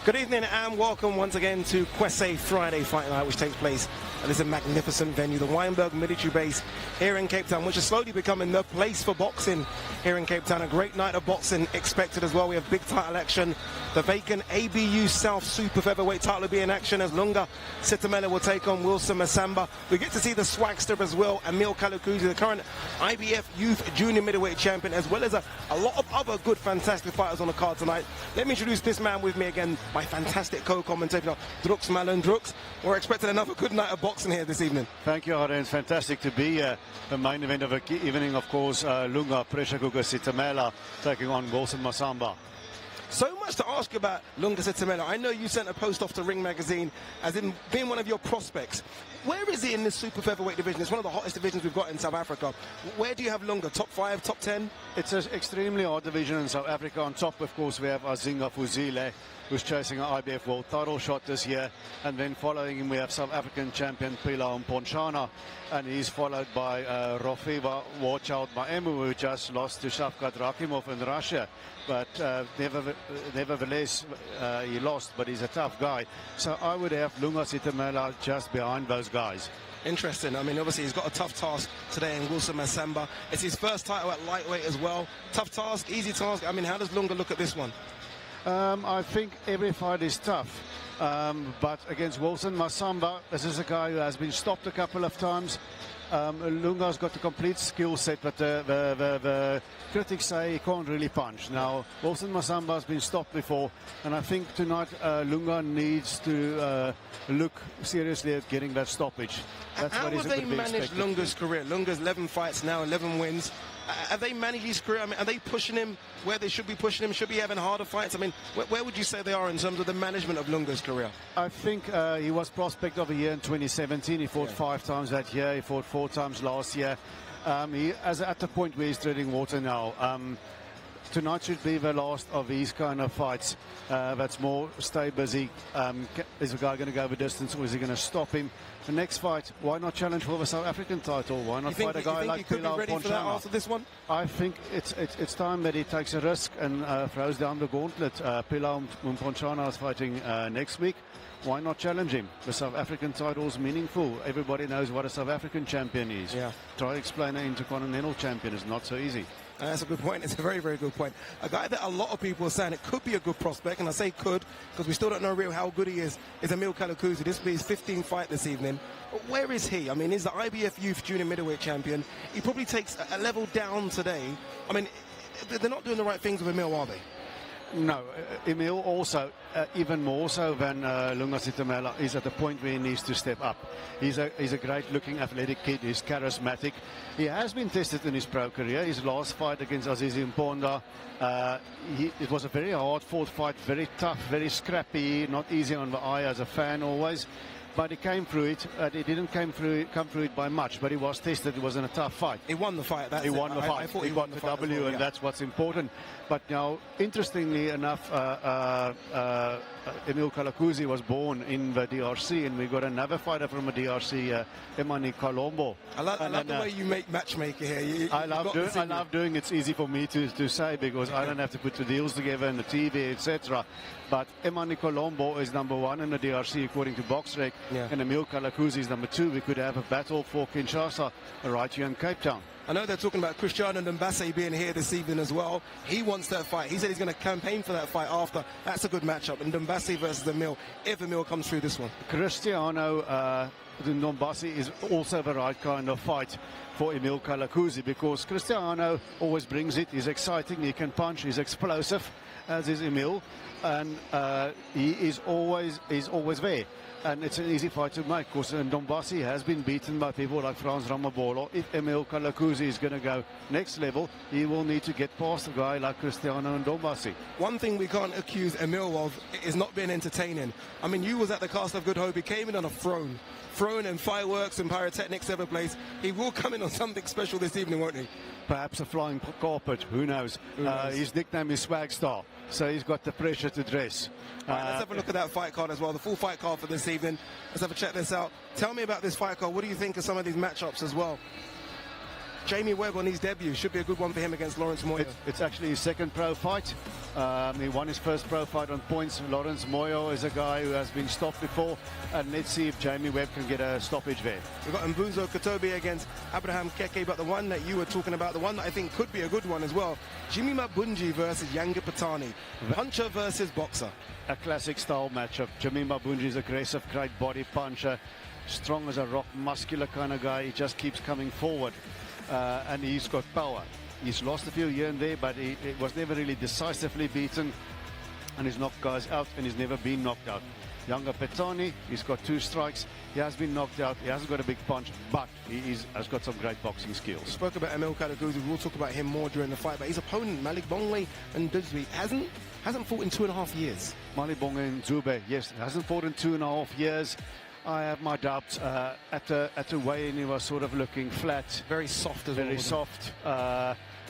Good evening and welcome once again to Kwese Friday Fight Night, which takes place at this magnificent venue, the Wynberg Military Base here in Cape Town, which is slowly becoming the place for boxing here in Cape Town. A great night of boxing expected as well. We have big title action. The vacant ABU South Super Featherweight title will be in action as Lunga Sitamela will take on Wilson Masamba. We get to see the swagster as well, Emil Kalakuzi, the current IBF Youth Junior Middleweight Champion, as well as a lot of other good, fantastic fighters on the card tonight. Let me introduce this man with me again, my fantastic co-commentator, Drux Malin. Drux, we're expecting another good night of boxing here this evening. Thank you, Arden. It's fantastic to be here. The main event of the evening, of course, Lunga Pressure Cooker Sitamela taking on Wilson Masamba. So much to ask about Lunga Sitamela. I know you sent a post off to Ring Magazine as in being one of your prospects. Where is he in this super featherweight division? It's one of the hottest divisions we've got in South Africa. Where do you have Lunga? Top 5, top 10? It's an extremely hot division in South Africa. On top, of course, we have Azinga Fuzile, who's chasing an IBF World title shot this year. And then following him, we have South African champion Pila Mponchana. And he's followed by Rofiva Warchild Maemu, who just lost to Shavkat Rakimov in Russia. But nevertheless, he lost, but he's a tough guy. So I would have Lunga Sitamela just behind those guys. Interesting. I mean, obviously, he's got a tough task today in Wilson Masamba. It's his first title at lightweight as well. Tough task, easy task. I mean, how does Lunga look at this one? I think every fight is tough. But against Wilson Masamba, this is a guy who has been stopped a couple of times. Lunga's got the complete skill set, but the critics say he can't really punch. Now, Wilson Masamba has been stopped before, and I think tonight Lunga needs to look seriously at getting that stoppage. That's how what have they managed Lunga's career? Lunga's 11 fights now, 11 wins. Have they managed his career? I mean, are they pushing him where they should be pushing him? Should be having harder fights? I mean, where would you say they are in terms of the management of Lunga's career? I think he was prospect of the year in 2017. He fought 5 times that year. He fought 4 times last year. He is at the point where he's treading water now. Tonight should be the last of these kind of fights. That's more stay busy. Is the guy going to go the distance, or is he going to stop him? The next fight, why not challenge for the South African title? Why not fight a guy like Pila Mponchana? After this one? I think it's time that he takes a risk and throws down the gauntlet. Pila Mponchana is fighting next week. Why not challenge him? The South African title is meaningful. Everybody knows what a South African champion is. Yeah. Try to explain an intercontinental champion is not so easy. That's a good point. It's a very, very good point. A guy that a lot of people are saying it could be a good prospect, and I say could because we still don't know real how good he is Emil Kalakuzi. This will be his 15th fight this evening. But where is he? I mean, he's the IBF Youth Junior Middleweight Champion. He probably takes a level down today. I mean, they're not doing the right things with Emil, are they? No, Emil also, even more so than Lunga Sitamela, is at the point where he needs to step up. He's a great-looking, athletic kid. He's charismatic. He has been tested in his pro career. His last fight against Azizi Mponda, it was a very hard-fought fight, very tough, very scrappy, not easy on the eye as a fan always. But he came through it. He didn't come through it by much, but he was tested. It was in a tough fight. He won the fight. He won the fight. He won the W, well, and that's what's important. But now, interestingly enough, Emil Kalakuzi was born in the DRC, and we got another fighter from the DRC, Emani Colombo. I love the way you make matchmaker here. I love doing it. It's easy for me to say because I don't have to put the deals together and the TV, etc. But Emani Colombo is number 1 in the DRC according to BoxRec, and Emil Kalakuzi is number 2. We could have a battle for Kinshasa right here in Cape Town. I know they're talking about Cristiano Ndombase being here this evening as well. He wants that fight. He said he's going to campaign for that fight after. That's a good matchup. And Ndombase versus Emil, if Emil comes through this one. Cristiano Ndombase is also the right kind of fight for Emil Kalakuzi because Cristiano always brings it. He's exciting. He can punch. He's explosive, as is Emil. And he is always there. And it's an easy fight to make because Ndombase has been beaten by people like Frans Ramabolo. If Emil Kalakuzi is going to go next level, he will need to get past a guy like Cristiano Ndombase. One thing we can't accuse Emil of is not being entertaining. I mean, you was at the Castle of Good Hope. He came in on a throne and fireworks and pyrotechnics every place. He will come in on something special this evening, won't he? Perhaps a flying carpet, who knows? His nickname is Swagstar, so he's got the pressure to dress. All right, let's have a look at that fight card as well, the full fight card for this evening. Let's have a check this out. Tell me about this fight card. What do you think of some of these matchups as well? Jamie Webb on his debut should be a good one for him against Lawrence Moyo. It's actually his second pro fight. He won his first pro fight on points. Lawrence Moyo is a guy who has been stopped before, and let's see if Jamie Webb can get a stoppage there. We've got Mbuzo Kotobi against Abraham Keke, but the one that you were talking about, the one that I think could be a good one as well, Jimmy Mybunge versus Ganga Phatani, puncher versus boxer. A classic style matchup. Jimmy Mybunge is aggressive, great body puncher, strong as a rock, muscular kind of guy. He just keeps coming forward, and he's got power. He's lost a few here and there, but he was never really decisively beaten, and he's knocked guys out, and he's never been knocked out. Ganga Phatani, he's got 2 strikes. He has been knocked out. He hasn't got a big punch, but he has got some great boxing skills. We spoke about Emil Karaguzi. We'll talk about him more during the fight, but his opponent, Mybunge and Dube, hasn't fought in 2.5 years. Mybunge and Dube, yes, hasn't fought in 2.5 years. I have my doubts. At the weigh-in, he was sort of looking flat. Very soft as well. Very soft.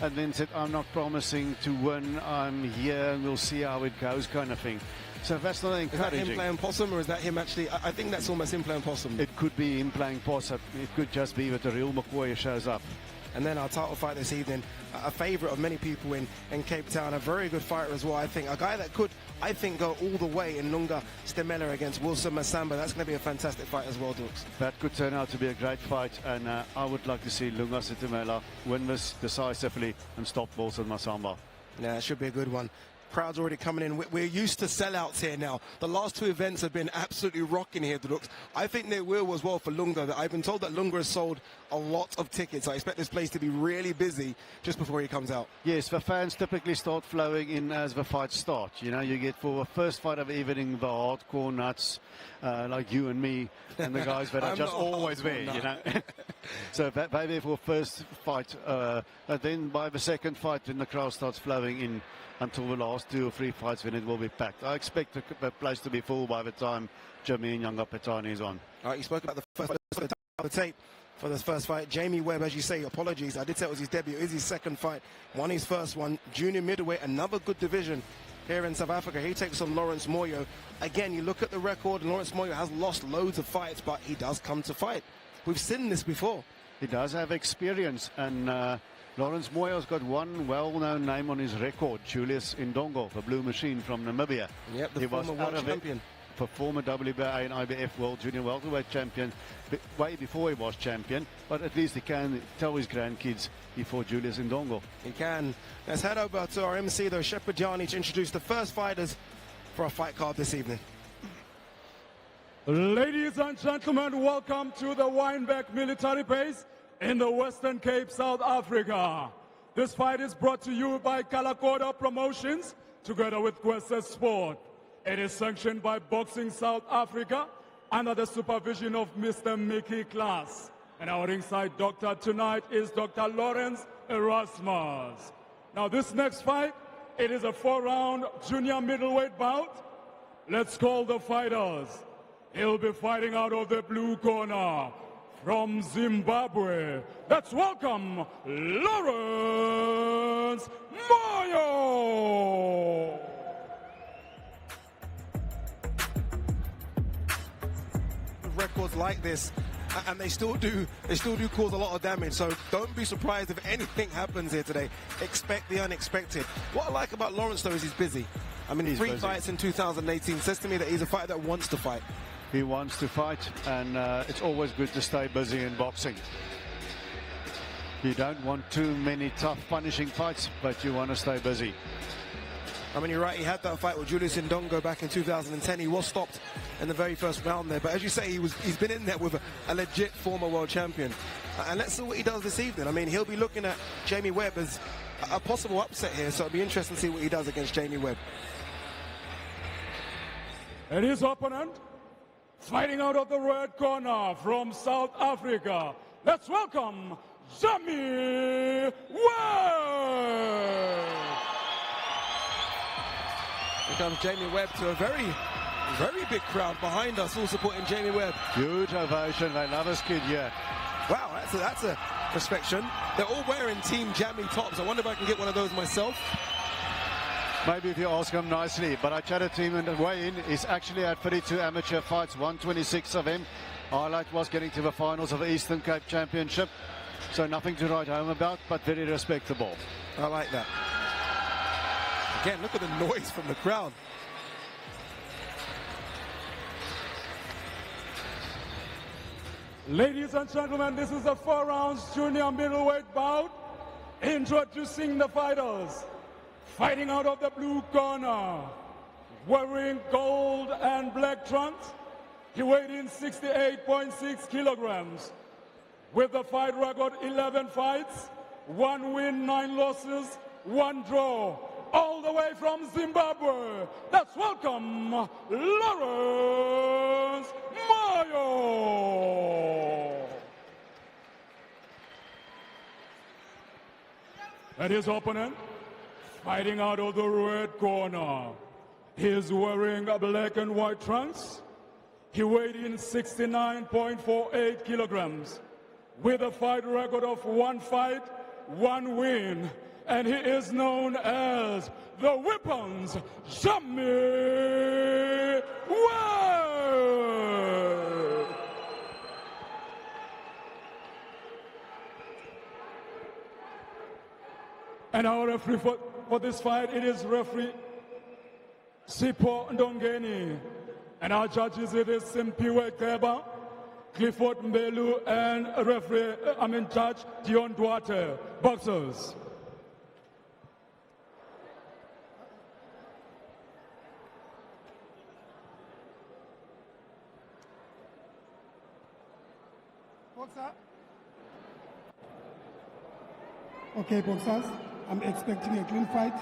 And then said, I'm not promising to win. I'm here and we'll see how it goes, kind of thing. So that's not encouraging. Is that him playing possum, or is that him actually? I think that's almost him playing possum. It could be him playing possum. It could just be that the real McCoy shows up. And then our title fight this evening, a favourite of many people in Cape Town, a very good fighter as well, I think. A guy that could, I think, go all the way in Lunga Stemela against Wilson Masamba. That's going to be a fantastic fight as well, Dukes. That could turn out to be a great fight, and I would like to see Lunga Stemela win this decisively and stop Wilson Masamba. Yeah, it should be a good one. Crowd's already coming in. We're used to sellouts here now. The last 2 events have been absolutely rocking here, Dukes. I think they will as well for Lunga. I've been told that Lunga has sold a lot of tickets. I expect this place to be really busy just before he comes out. Yes, the fans typically start flowing in as the fights start. You know, you get for the first fight of the evening the hardcore nuts like you and me and the guys that are just always there, you know. So maybe for first fight, and then by the second fight, then the crowd starts flowing in until the last 2 or 3 fights when it will be packed. I expect the place to be full by the time Jimmy and Ganga Phatani is on. All right, you spoke about the first the tape for this first fight. Jamie Webb, as you say, apologies. I did say it was his debut. It is his second fight. Won his first one. Junior middleweight, another good division here in South Africa. He takes on Lawrence Moyo. Again, you look at the record, and Lawrence Moyo has lost loads of fights, but he does come to fight. We've seen this before. He does have experience, and Lawrence Moyo's got one well-known name on his record, Julius Indongo, the Blue Machine from Namibia. Yep, the former world champion. For former WBA and IBF World Junior Welterweight champion, way before he was champion, but at least he can tell his grandkids he fought Julius Indongo. He can. Let's head over to our MC, though, Shepherd Jani, to introduce the first fighters for our fight card this evening. Ladies and gentlemen, welcome to the Wynberg Military Base in the Western Cape, South Africa. This fight is brought to you by KALAKODA Promotions, together with KWESE Sports. It is sanctioned by Boxing South Africa under the supervision of Mr. Mickey Klaas. And our ringside doctor tonight is Dr. Lawrence Erasmus. Now this next fight, it is a 4-round junior middleweight bout. Let's call the fighters. He'll be fighting out of the blue corner from Zimbabwe. Let's welcome Lawrence Moyo. Records like this, and they still do cause a lot of damage, so don't be surprised if anything happens here today. Expect the unexpected. What I like about Lawrence, though, is he's busy. I mean, 3 fights in 2018 says to me that he's a fighter that wants to fight. He wants to fight, and it's always good to stay busy in boxing. You don't want too many tough, punishing fights, but you want to stay busy. I mean, you're right, he had that fight with Julius Indongo back in 2010. He was stopped in the very first round there. But as you say, he's been in there with a legit former world champion. And let's see what he does this evening. I mean, he'll be looking at Jamie Webb as a possible upset here. So it'll be interesting to see what he does against Jamie Webb. And his opponent, fighting out of the red corner from South Africa. Let's welcome Jamie Webb. Here comes Jamie Webb to a very, very big crowd behind us, all supporting Jamie Webb. Huge ovation. They love his kid here. Wow, that's a inspection. They're all wearing Team Jamie tops. I wonder if I can get one of those myself. Maybe if you ask him nicely, but I chatted to him in the weigh-in. He's actually had 32 amateur fights, 126 of them. Highlight was getting to the finals of the Eastern Cape Championship. So nothing to write home about, but very respectable. I like that. Again, look at the noise from the crowd. Ladies and gentlemen, this is a 4 rounds junior middleweight bout. Introducing the fighters. Fighting out of the blue corner, wearing gold and black trunks. He weighed in 68.6 kilograms. With the fight record 11 fights, 1 win, 9 losses, 1 draw. All the way from Zimbabwe, let's welcome Lawrence Moyo. And his opponent, fighting out of the red corner. He's wearing black and white trunks. He weighed in 69.48 kilograms. With a fight record of 1 fight, 1 win. And he is known as the Weapons, Jamie Webb. And our referee for this fight, it is referee Sipho Ndongeni. And our judges, it is Simpiwe Keba, Clifford Mbelu, and Judge Dion Duarte. Boxers. Boxer. Okay, boxers. I'm expecting a clean fight.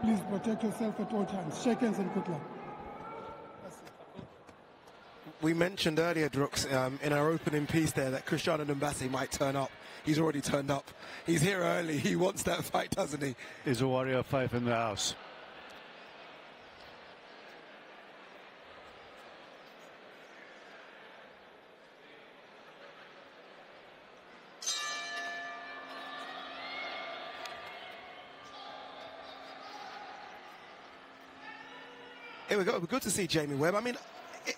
Please protect yourself at all times. Shake hands and good luck. We mentioned earlier, Drooks, in our opening piece there, that Cristiano Ndumbasi might turn up. He's already turned up. He's here early. He wants that fight, doesn't he? He's a warrior 5 in the house. Here we go. Good to see Jamie Webb. I mean,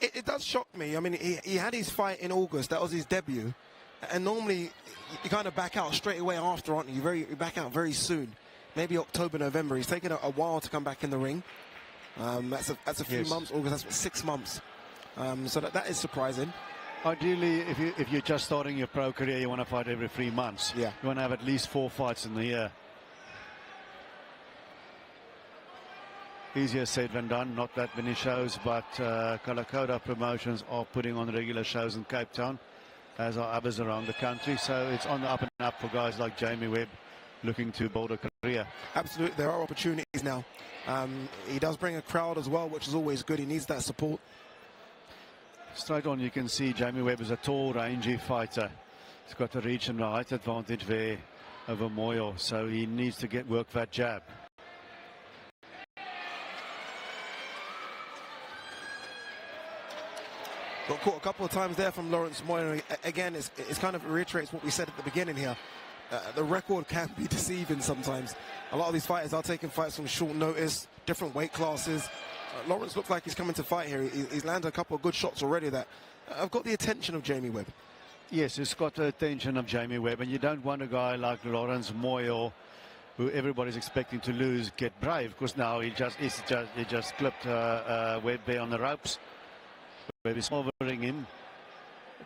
it does shock me. I mean, he had his fight in August. That was his debut. And normally, you kind of back out straight away after, aren't you? You back out very soon. Maybe October, November. He's taken a while to come back in the ring. That's a few months. August, that's 6 months. So that is surprising. Ideally, if you're just starting your pro career, you want to fight every 3 months. Yeah. You want to have at least 4 fights in the year. Easier said than done, not that many shows, but KALAKODA Promotions are putting on regular shows in Cape Town, as are others around the country. So it's on the up and up for guys like Jamie Webb looking to build a career. Absolutely, there are opportunities now. He does bring a crowd as well, which is always good. He needs that support. Straight on, you can see Jamie Webb is a tall, rangy fighter. He's got the reach and the height advantage there over Moyo, so he needs to work that jab. Got caught a couple of times there from Lawrence Moyo. Again, it's kind of reiterates what we said at the beginning here. The record can be deceiving sometimes. A lot of these fighters are taking fights from short notice, different weight classes. Lawrence looks like he's coming to fight here. He's landed a couple of good shots already that have got the attention of Jamie Webb. Yes, it's got the attention of Jamie Webb, and you don't want a guy like Lawrence Moyo, who everybody's expecting to lose, get brave, because now he just clipped Webb there on the ropes. Webb is covering him,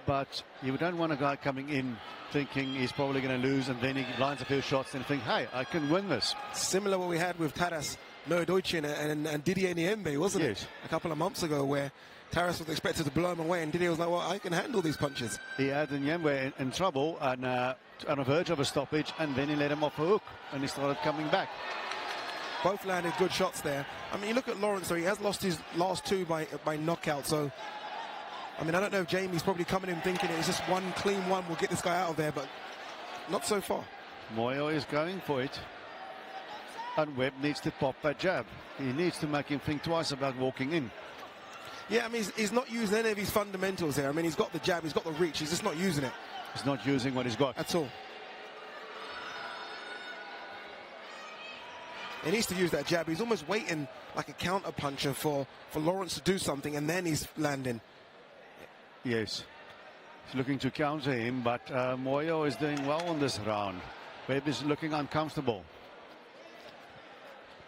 but you don't want a guy coming in thinking he's probably going to lose, and then he lines a few shots and think, hey, I can win this. Similar what we had with Taras Nodoichin and Didier Niembe, wasn't it? A couple of months ago, where Taras was expected to blow him away, and Didier was like, well, I can handle these punches. He had Niembe in trouble and on the verge of a stoppage, and then he let him off a hook, and he started coming back. Both landed good shots there. I mean, you look at Lawrence, so he has lost his last 2 by knockout. So, I mean, I don't know if Jamie's probably coming in thinking it's just one clean one, we'll get this guy out of there, but not so far. Moyo is going for it. And Webb needs to pop that jab. He needs to make him think twice about walking in. Yeah, I mean, he's not using any of his fundamentals here. I mean, he's got the jab, he's got the reach, he's just not using it. He's not using what he's got. At all. He needs to use that jab. He's almost waiting like a counter puncher for Lawrence to do something, and then he's landing. Yes. He's looking to counter him, but Moyo is doing well on this round. Webb is looking uncomfortable.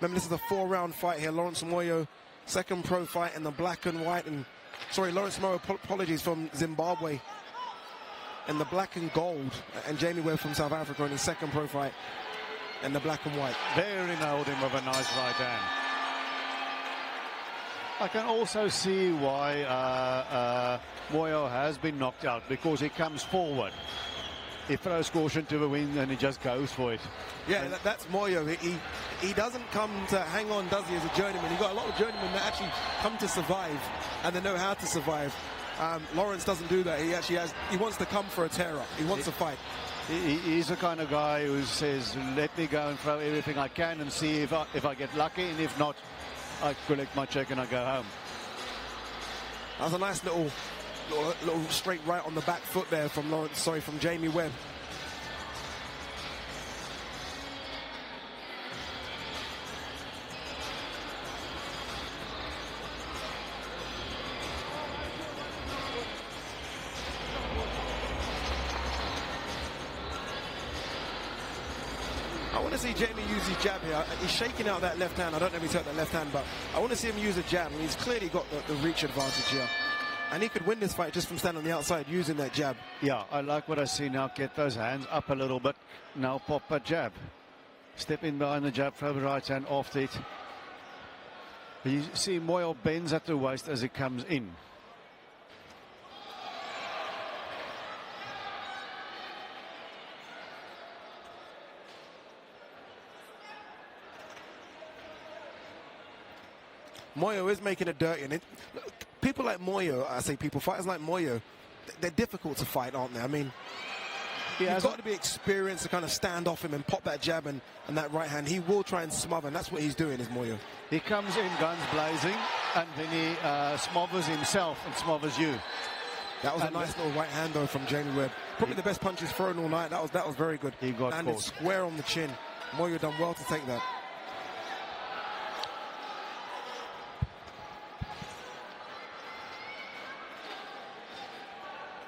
Remember, this is a 4-round fight here. Lawrence Moyo, second pro fight in the black and white. And sorry, Lawrence Moyo, apologies, from Zimbabwe in the black and gold. And Jamie Webb from South Africa in his second pro fight in the black and white. Very nailed him with a nice right hand. I can also see why Moyo has been knocked out, because he comes forward. He throws caution to the wind and he just goes for it. Yeah, that's Moyo. He doesn't come to hang on, does he, as a journeyman? You've got a lot of journeymen that actually come to survive, and they know how to survive. Lawrence doesn't do that. He wants to come for a tear-up. He wants to fight. He's the kind of guy who says, let me go and throw everything I can and see if I get lucky, and if not, I collect my check and I go home. That was a nice little straight right on the back foot there from from Jamie Webb. I want to see Jamie use his jab here. He's shaking out that left hand. I don't know if he's hurt that left hand, but I want to see him use a jab. I mean, he's clearly got the reach advantage here. And he could win this fight just from standing on the outside using that jab. Yeah, I like what I see now. Get those hands up a little bit. Now pop a jab. Step in behind the jab, throw the right hand off it. You see Moyo bends at the waist as he comes in. Moyo is making it dirty, and people like Moyo, fighters like Moyo, they're difficult to fight, aren't they? I mean, you've got to be experienced to kind of stand off him and pop that jab and that right hand. He will try and smother, and that's what he's doing, is Moyo. He comes in guns blazing, and then he smothers himself and smothers you. That was a nice little right hand, though, from Jamie Webb. Probably the best punch he's thrown all night. That was very good. He got landed caught square on the chin. Moyo done well to take that.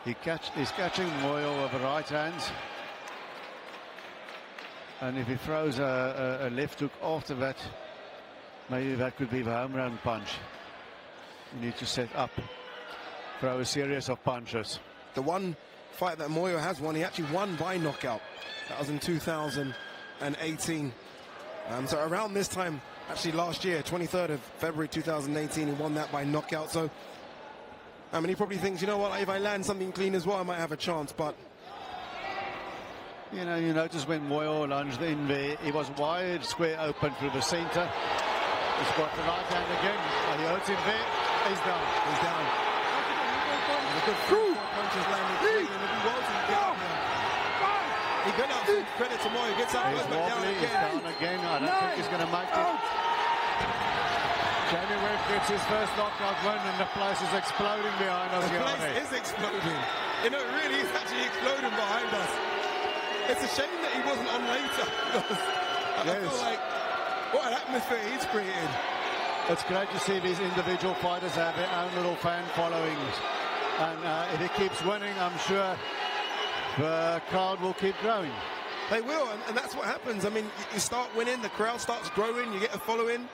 He's catching Moyo with the right hand, and if he throws a left hook after that, maybe that could be the home run punch. You need to set up, throw a series of punches. The one fight that Moyo has won, he actually won by knockout. That was in 2018. So around this time, actually last year, 23rd of February 2018, he won that by knockout. So I mean, he probably thinks, you know what, if I land something clean as well, I might have a chance, but... You know, you notice when Moyo lunged in there, he was wide, square open through the center. He's got the right hand again. He hurts him there. He's down. He's down. There's a good 3-4 punches landing clean, and if he was, he'd get up now. He got out, credit to Moyo. Gets out, he's wobbly, he's down again. I don't think he's going to make it. Jamie Webb gets his first knockout win, and the place is exploding behind us. The place is exploding. You know, it really is actually exploding behind us. It's a shame that he wasn't on later. I feel like, what an atmosphere he's created. It's great to see these individual fighters have their own little fan followings. And if he keeps winning, I'm sure the crowd will keep growing. They will, and that's what happens. I mean, you start winning, the crowd starts growing, you get a following.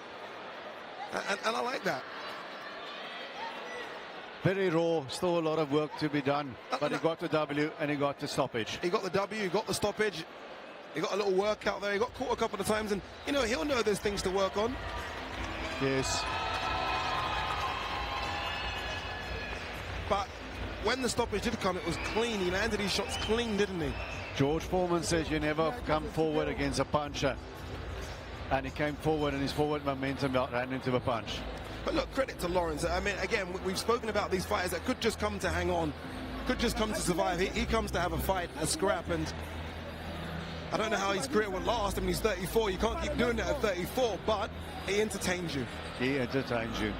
And I like that. Very raw, still a lot of work to be done. But he got the W and he got the stoppage. He got the W, he got the stoppage. He got a little workout there. He got caught a couple of times, and, you know, he'll know there's things to work on. Yes. But when the stoppage did come, it was clean. He landed his shots clean, didn't he? George Foreman says you never come forward against a puncher. And he came forward, and his forward momentum ran into the punch. But look, credit to Lawrence. I mean, again, we've spoken about these fighters that could just come to hang on, could just come to survive. He comes to have a fight, a scrap, and I don't know how his career will last. I mean, he's 34. You can't keep doing that at 34, but he entertains you. He entertains you.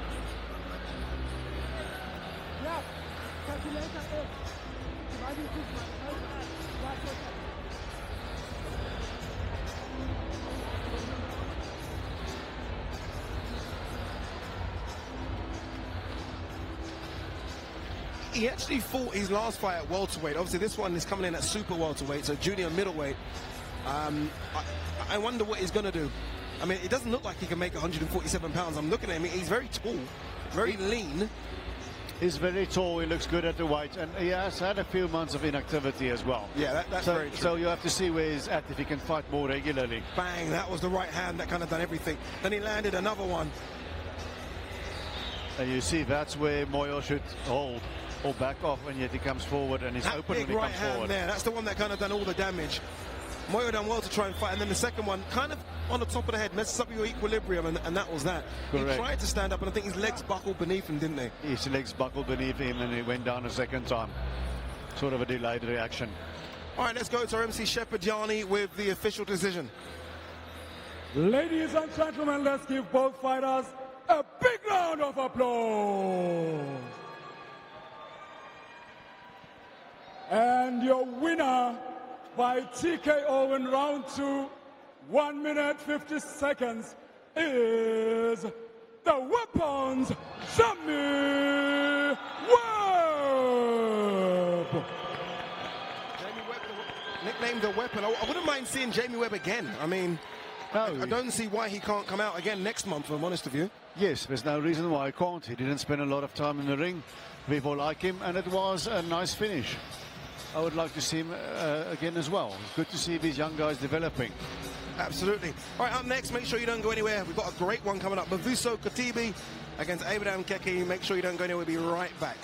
He actually fought his last fight at welterweight. Obviously, this one is coming in at super welterweight, so junior middleweight. I wonder what he's going to do. I mean, it doesn't look like he can make 147 pounds. I'm looking at him. He's very tall, very lean. He's very tall, he looks good at the weight, and he has had a few months of inactivity as well. Yeah, that's very true. So you have to see where he's at if he can fight more regularly. Bang, that was the right hand that kind of done everything. Then he landed another one. And you see that's where Moyo should hold or back off, and yet he comes forward and he's That open big when he right comes hand forward. there, that's the one that kind of done all the damage. Moyo done well to try and fight, and then the second one kind of on the top of the head messes up your equilibrium, and that was that. Correct. He tried to stand up, and I think his legs buckled beneath him, didn't they? His legs buckled beneath him and he went down a second time. Sort of a delayed reaction. All right, let's go to our MC Shepherd Yanni with the official decision. Ladies and gentlemen, let's give both fighters a big round of applause. And your winner by TKO in round 2, 1 minute 50 seconds, is the Weapons Jamie Webb. Jamie Webb, nicknamed the Weapon. I wouldn't mind seeing Jamie Webb again. I mean, I don't see why he can't come out again next month, if I'm honest with you. Yes, there's no reason why he can't. He didn't spend a lot of time in the ring. People like him, and it was a nice finish. I would like to see him again as well. Good to see these young guys developing. Absolutely. All right, up next, make sure you don't go anywhere. We've got a great one coming up. Mavuso Katibi against Abraham Keke. Make sure you don't go anywhere. We'll be right back.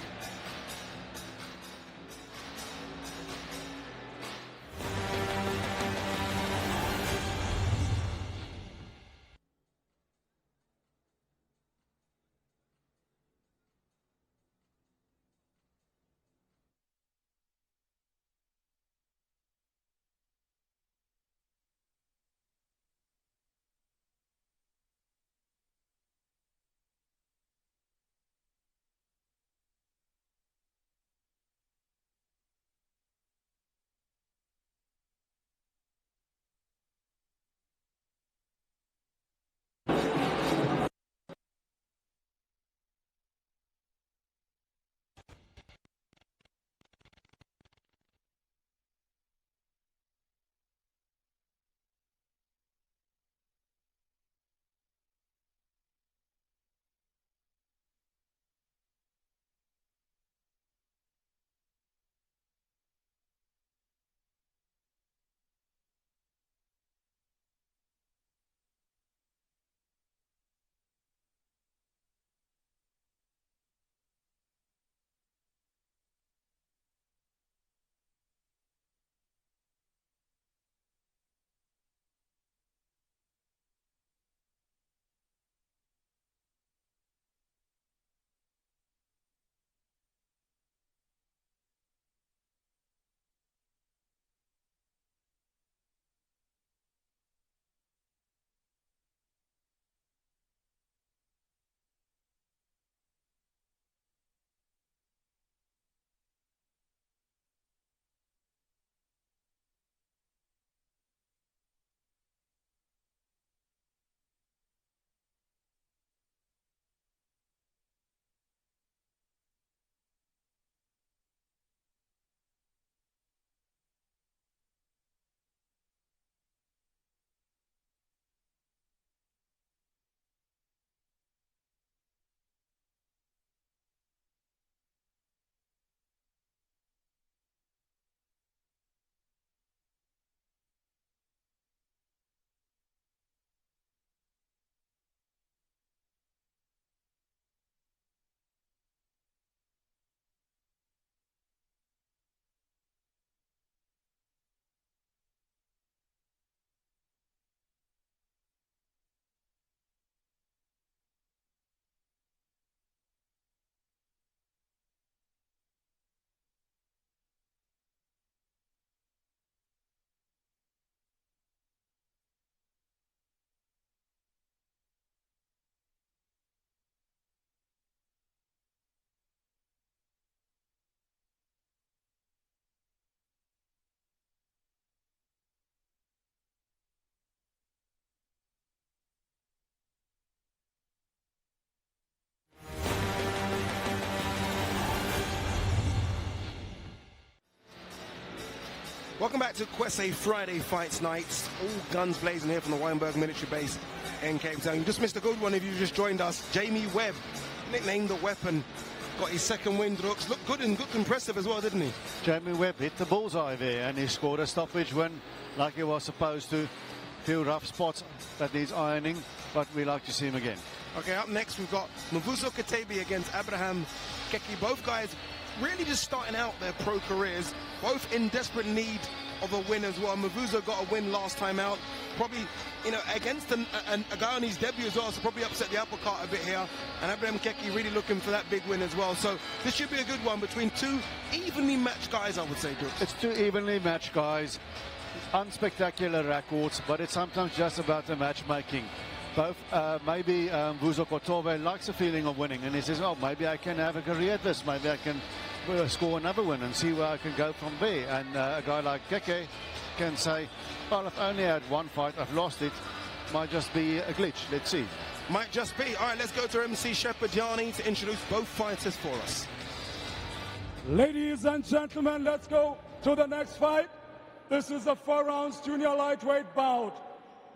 Welcome back to Kwese Friday Fights Nights. All guns blazing here from the Wynberg military base in Cape Town. You just missed a good one if you just joined us. Jamie Webb, nicknamed the Weapon, got his second win. Looks good and impressive as well, didn't he? Jamie Webb hit the bullseye there, and he scored a stoppage win like he was supposed to. Few rough spots that needs ironing, but we like to see him again. Okay, up next we've got Mvuso Katebi against Abraham Keki. Both guys really just starting out their pro careers, both in desperate need of a win as well. Mvuso got a win last time out, probably, you know, against a guy on his debut as well, so probably upset the apple cart a bit here. And Abraham Keki really looking for that big win as well. So this should be a good one between two evenly matched guys, I would say, Dukes. It's two evenly matched guys, unspectacular records, but it's sometimes just about the matchmaking. Both, maybe Mvuso Katebi likes the feeling of winning, and he says, oh, maybe I can have a career at this, maybe I can score another win and see where I can go from there. And a guy like Keke can say, well, I've only had one fight, I've lost it, might just be a glitch, let's see. Might just be. All right, let's go to MC Shepherd-Yarni to introduce both fighters for us. Ladies and gentlemen, let's go to the next fight. This is a 4 rounds junior lightweight bout.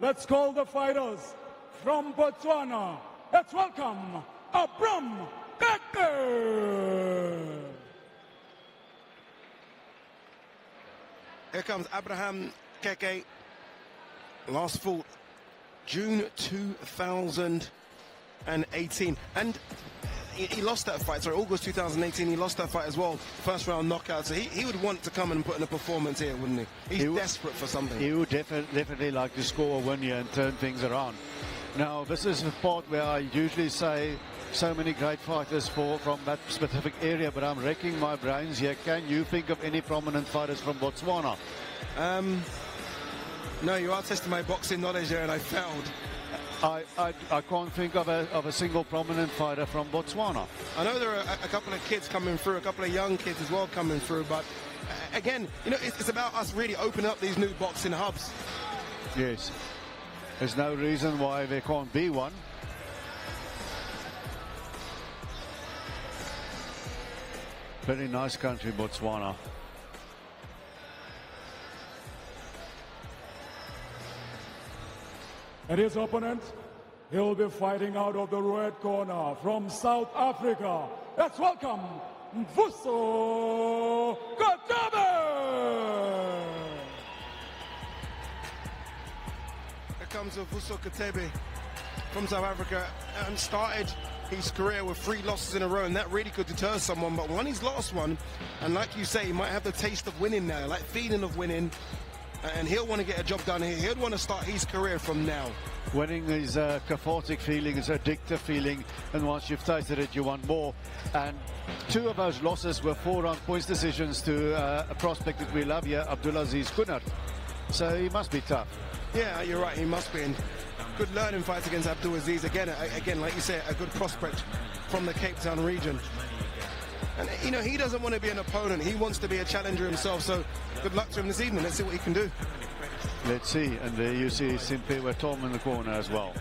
Let's call the fighters from Botswana. Let's welcome Abraham Keki. Here comes Abraham Keki. Last fought June 2018. And he lost that fight, sorry, August 2018, he lost that fight as well. First round knockout, so he would want to come and put in a performance here, wouldn't he? He's desperate for something. He would definitely like to score a win here and turn things around. Now, this is the part where I usually say so many great fighters from that specific area, but I'm wrecking my brains here. Can you think of any prominent fighters from Botswana? No, you are testing my boxing knowledge there, and I failed. I can't think of a single prominent fighter from Botswana. I know there are a couple of kids coming through, a couple of young kids as well coming through, but again, you know, it's about us really opening up these new boxing hubs. Yes. There's no reason why there can't be one. Very nice country, Botswana. And his opponent, he'll be fighting out of the red corner from South Africa. Let's welcome Mvuso Katebi. Here comes Mvuso Katebi from South Africa and started his career with 3 losses in a row, and that really could deter someone, but won his last one, and like you say, he might have the taste of winning now, like feeling of winning. And he'll want to get a job done here. He'll want to start his career from now. Winning is a cathartic feeling, it's an addictive feeling, and once you've tasted it, you want more. And 2 of those losses were 4-round points decisions to a prospect that we love here, Abdulaziz Kunert. So he must be tough. Yeah, you're right, he must be. And good learning fights against Abdulaziz. Again, like you say, a good prospect from the Cape Town region. And, you know, he doesn't want to be an opponent. He wants to be a challenger himself. So good luck to him this evening. Let's see what he can do. Let's see. And there you see Simpiwe Tom in the corner as well.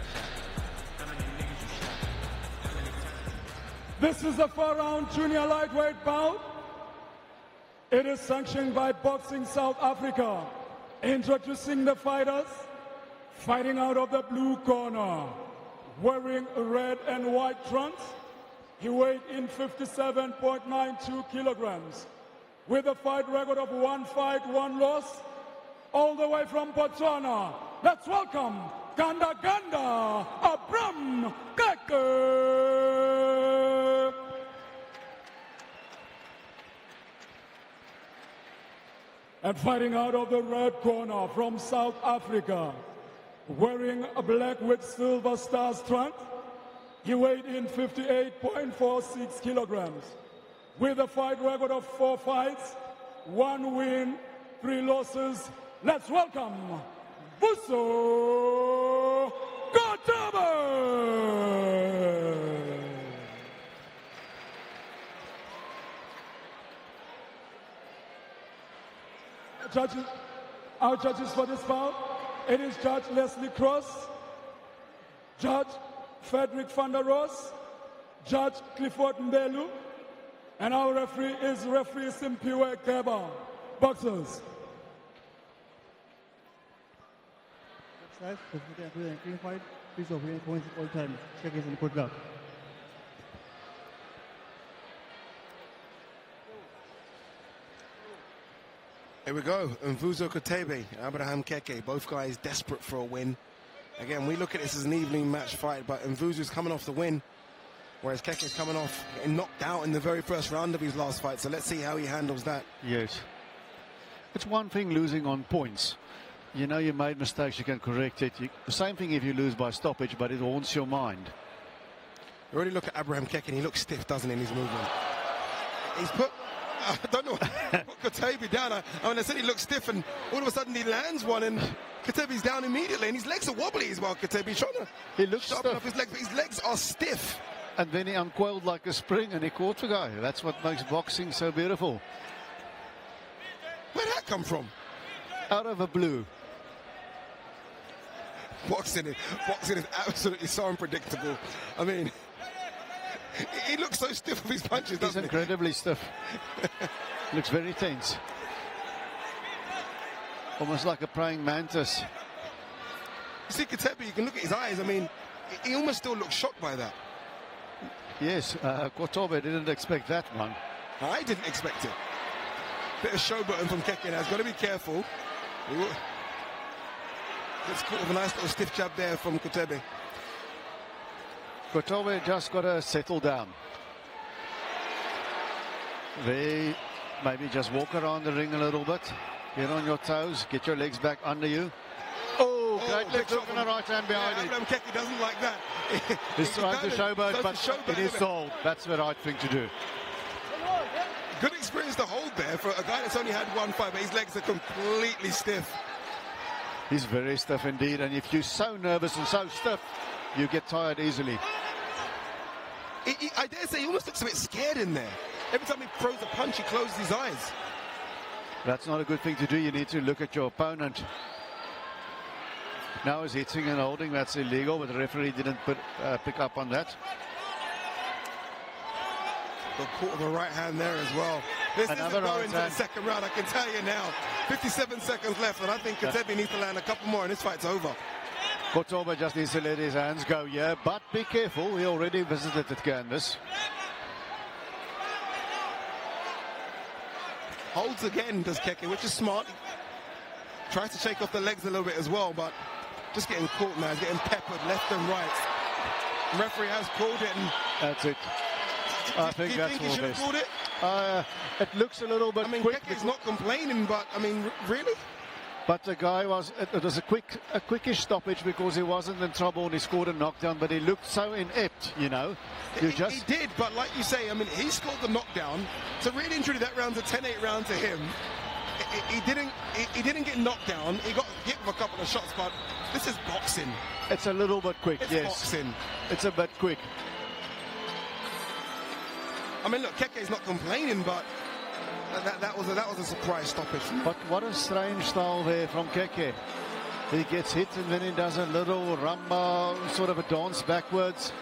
This is a 4-round junior lightweight bout. It is sanctioned by Boxing South Africa. Introducing the fighters, fighting out of the blue corner, wearing red and white trunks. He weighed in 57.92 kilograms with a fight record of 1 fight, 1 loss, all the way from Botswana. Let's welcome Ganga Abraham Keki. And fighting out of the red corner from South Africa, wearing a black with silver stars trunk. He weighed in 58.46 kilograms with a fight record of 4 fights, 1 win, 3 losses. Let's welcome Mvuso Katebi. Judges, our judges for this bout, it is Judge Leslie Cross, Judge Frederick van der Roos, Judge Clifford Mbelu, and our referee is referee Simpiwe Keba. Boxers. boxers, presented to the clean fight. Please open points at all times. Check is in good luck. Here we go. Mvuzo Kotebe, Abraham Keke, both guys desperate for a win. Again, we look at this as an evening match fight, but Mvuzo's coming off the win, whereas Keke's coming off getting knocked out in the very first round of his last fight. So let's see how he handles that. Yes. It's one thing losing on points. You know you made mistakes, you can correct it. The same thing if you lose by stoppage, but it haunts your mind. You already look at Abraham Keke, he looks stiff, doesn't he, in his movement? He's put... I don't know, put Kotebe down. I mean, I said he looks stiff, and all of a sudden he lands one, and Kotebe's down immediately, and his legs are wobbly as well. Kotebe's trying to he looks sharpen up his legs, but his legs are stiff. And then he uncoiled like a spring, and he caught the guy. That's what makes boxing so beautiful. Where'd that come from? Out of the blue. Boxing is absolutely so unpredictable. I mean, he looks so stiff with his punches, doesn't he? He's incredibly stiff. Looks very tense. Almost like a praying mantis. You see Kotebe, you can look at his eyes. I mean, he almost still looks shocked by that. Yes, Kotebe didn't expect that one. I didn't expect it. Bit of showboating from Kekana. He's got to be careful. It's caught with a nice little stiff jab there from Kotebe. Kotebe just got to settle down. They maybe just walk around the ring a little bit. Get on your toes. Get your legs back under you. Oh, great leg hook and a right hand behind it. Abraham Keke doesn't like that. He's trying to showboat, but it is sold. That's the right thing to do. Good experience to hold there for a guy that's only had one fight, but his legs are completely stiff. He's very stiff indeed, and if you're so nervous and so stiff, you get tired easily. I dare say he almost looks a bit scared in there. Every time he throws a punch, he closes his eyes. That's not a good thing to do. You need to look at your opponent. Now he's hitting and holding. That's illegal, but the referee didn't pick up on that. Got caught with the right hand there as well. This Another isn't going right to the hand. second round, I can tell you now. 57 seconds left, and I think Kotebe needs to land a couple more, and this fight's over. Kotebe just needs to let his hands go, yeah, but be careful. He already visited the canvas. Holds again, does Keke, which is smart. Tries to shake off the legs a little bit as well, but just getting caught now. He's getting peppered left and right. The referee has called it. And that's it. I think do you that's think he all should have best. called it? It looks a little bit I mean, quick. Keke's not complaining, but, I mean, really? But the guy was, it was a quickish stoppage because he wasn't in trouble and he scored a knockdown, but he looked so inept, you know. He did, but like you say, I mean, he scored the knockdown. So really and truly, that round's a 10-8 round to him. He didn't get knocked down. He got hit with a couple of shots, but this is boxing. It's a little bit quick, It's yes. boxing. It's a bit quick. I mean, look, Keke's not complaining, but that was a surprise stoppage. But what a strange style there from Keke. He gets hit and then he does a little rumba, sort of a dance backwards.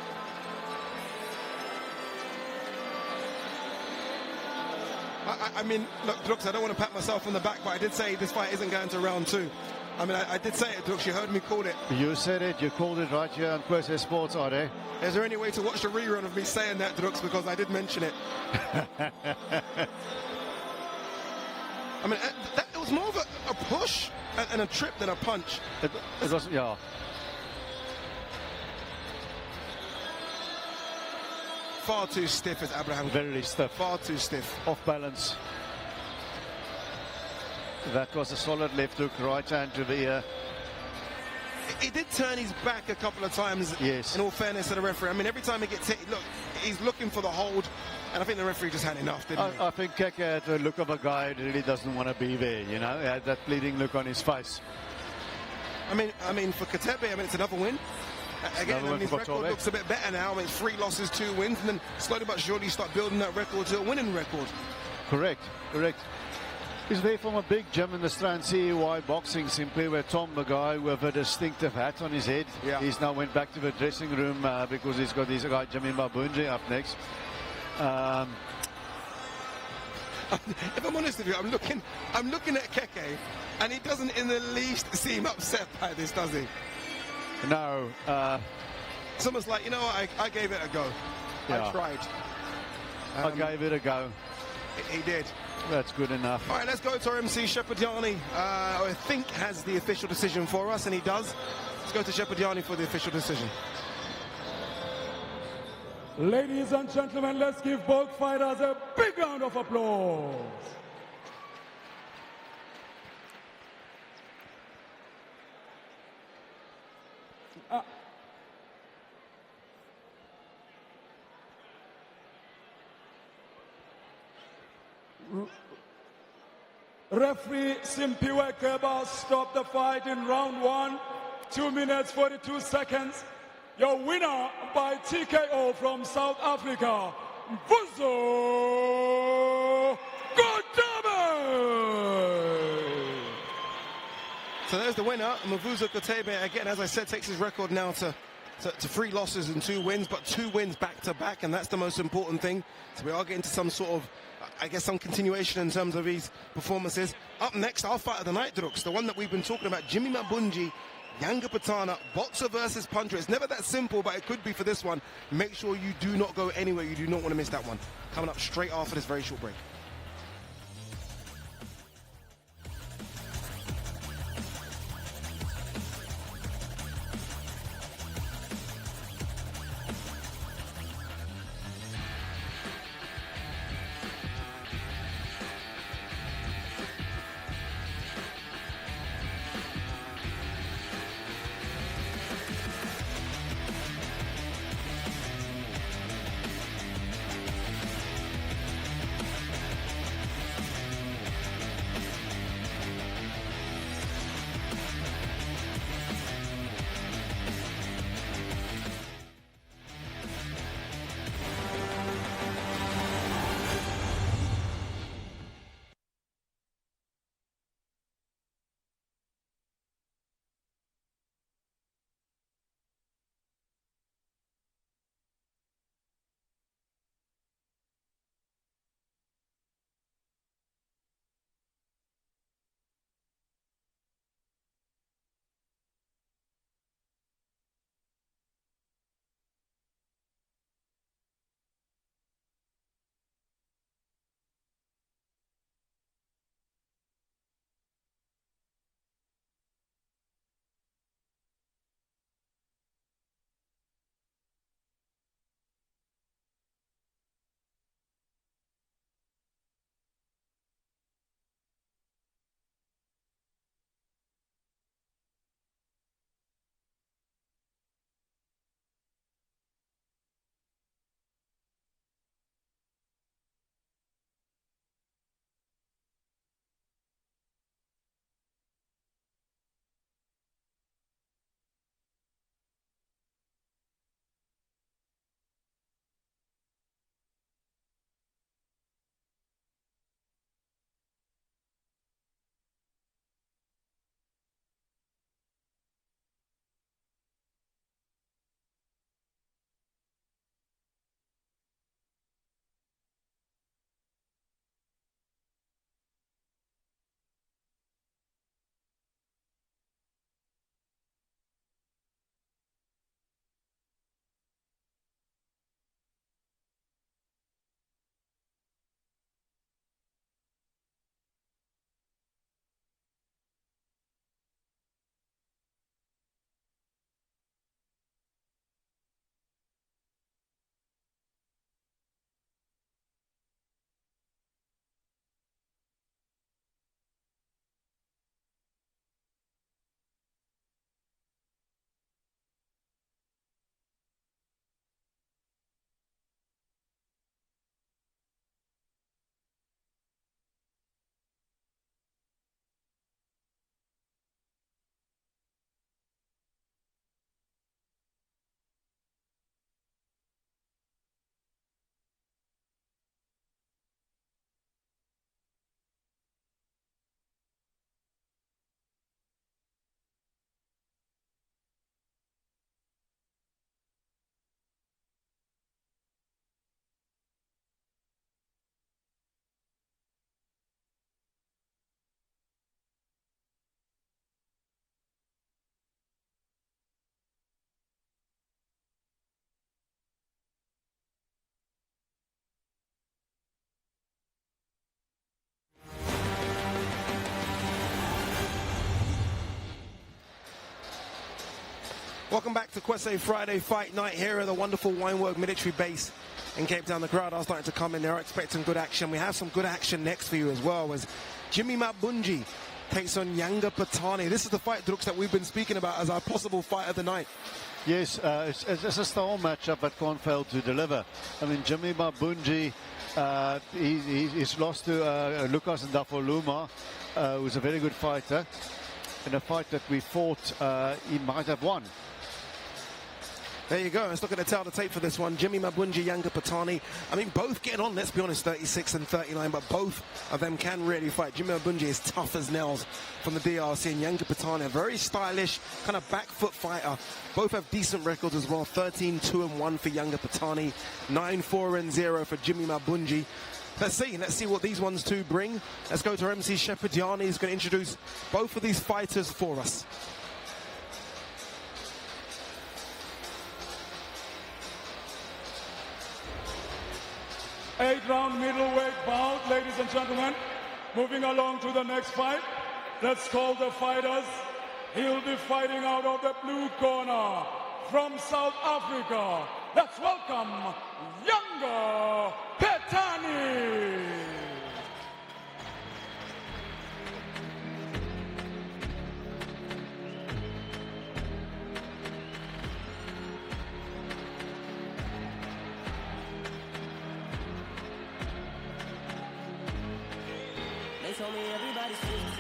I mean, look, Drux, I don't want to pat myself on the back, but I did say this fight isn't going to round two. I mean, I did say it, Drux. You heard me call it. You said it. You called it right here on KWESE Sports, Ade. Is there any way to watch the rerun of me saying that, Drux? Because I did mention it. I mean, it was more of a push and a trip than a punch. It was, yeah. Far too stiff as Abraham. Very stiff. Far too stiff. Off balance. That was a solid left hook, right hand to the ear. He did turn his back a couple of times. Yes. In all fairness to the referee. I mean, every time he gets hit, look, he's looking for the hold. And I think the referee just had enough, didn't he? I think Keke had the look of a guy that really doesn't want to be there, you know. He had that bleeding look on his face. I mean, for Kotebe, I mean, it's another win. Again, I mean, his record looks a bit better now. I mean, it's 3 losses, 2 wins, and then slowly but surely start building that record to a winning record. Correct. He's there from a big gym in the Strand, CEY Boxing, simply where Tom, the guy with a distinctive hat on his head, he's now went back to the dressing room because he's got his guy Mybunge up next. if I'm honest with you, I'm looking at Keke, and he doesn't in the least seem upset by this, does he? No. It's almost like, you know what, I gave it a go. Yeah. I tried. I gave it a go. He did. That's good enough. All right, let's go to our MC, Shepardiani. I think has the official decision for us, and he does. Let's go to Shepardiani for the official decision. Ladies and gentlemen, let's give both fighters a big round of applause. Referee Simpiwe Keba stopped the fight in round 1, 2 minutes 42 seconds. Your winner by TKO from South Africa, Mvuzo Kotebe. So there's the winner, Mvuzo Kotebe. Again, as I said, takes his record now to 3 losses and 2 wins, but 2 wins back to back, and that's the most important thing. So we are getting to some sort of, I guess, some continuation in terms of his performances. Up next, our fight of the night, Drooks, the one that we've been talking about, Jimmy Mybunge, Ganga Phatani, boxer versus puncher. It's never that simple, but it could be for this one. Make sure you do not go anywhere. You do not want to miss that one. Coming up straight after this very short break. Welcome back to Kwese Friday Fight Night here at the wonderful Wynberg military base in Cape Town. The crowd are starting to come in. They're expecting good action. We have some good action next for you as well, as Jimmy Mybunge takes on Ganga Phatani. This is the fight, Drooks, that we've been speaking about as our possible fight of the night. Yes, it's a style matchup that can't fail to deliver. I mean, Jimmy Mybunge, he's lost to Lucas Ndafaluma, who's a very good fighter. In a fight that we fought, he might have won. There you go. Let's look at the tail of the tape for this one. Jimmy Mybunge, Ganga Phatani. I mean, both getting on, let's be honest, 36 and 39, but both of them can really fight. Jimmy Mybunge is tough as nails from the DRC, and Ganga Phatani, a very stylish, kind of back foot fighter. Both have decent records as well. 13-2-1 for Ganga Phatani, 9-4-0 for Jimmy Mybunge. Let's see what these ones two bring. Let's go to MC Shepardiani. He's going to introduce both of these fighters for us. Eight-round middleweight bout, ladies and gentlemen. Moving along to the next fight. Let's call the fighters. He'll be fighting out of the blue corner from South Africa. Let's welcome Ganga Phatani.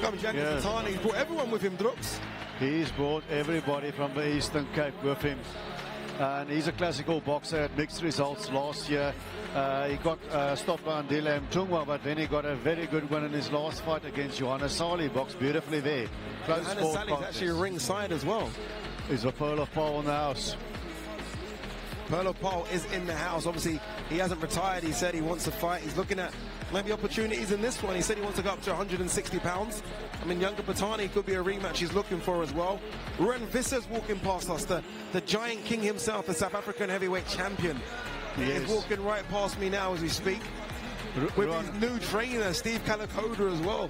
Come, Ganga Phatani. He's brought everyone with him, Drooks. He's brought everybody from the Eastern Cape with him. And he's a classical boxer, had mixed results last year. He got stopped by Andile Mtungwa, but then he got a very good win in his last fight against Johannes Sali. Boxed beautifully there. Close Johannes Sali's actually ringside as well. He's a pearl of Paul in the house. Pearl of Paul is in the house. Obviously, he hasn't retired. He said he wants to fight. He's looking at maybe opportunities in this one. He said he wants to go up to 160 pounds. I mean, Ganga Phatani could be a rematch he's looking for as well. Ruan Visser's walking past us, the Giant King himself, the South African heavyweight champion. Yes. He's walking right past me now as we speak. With his new trainer, Steve KALAKODA, as well.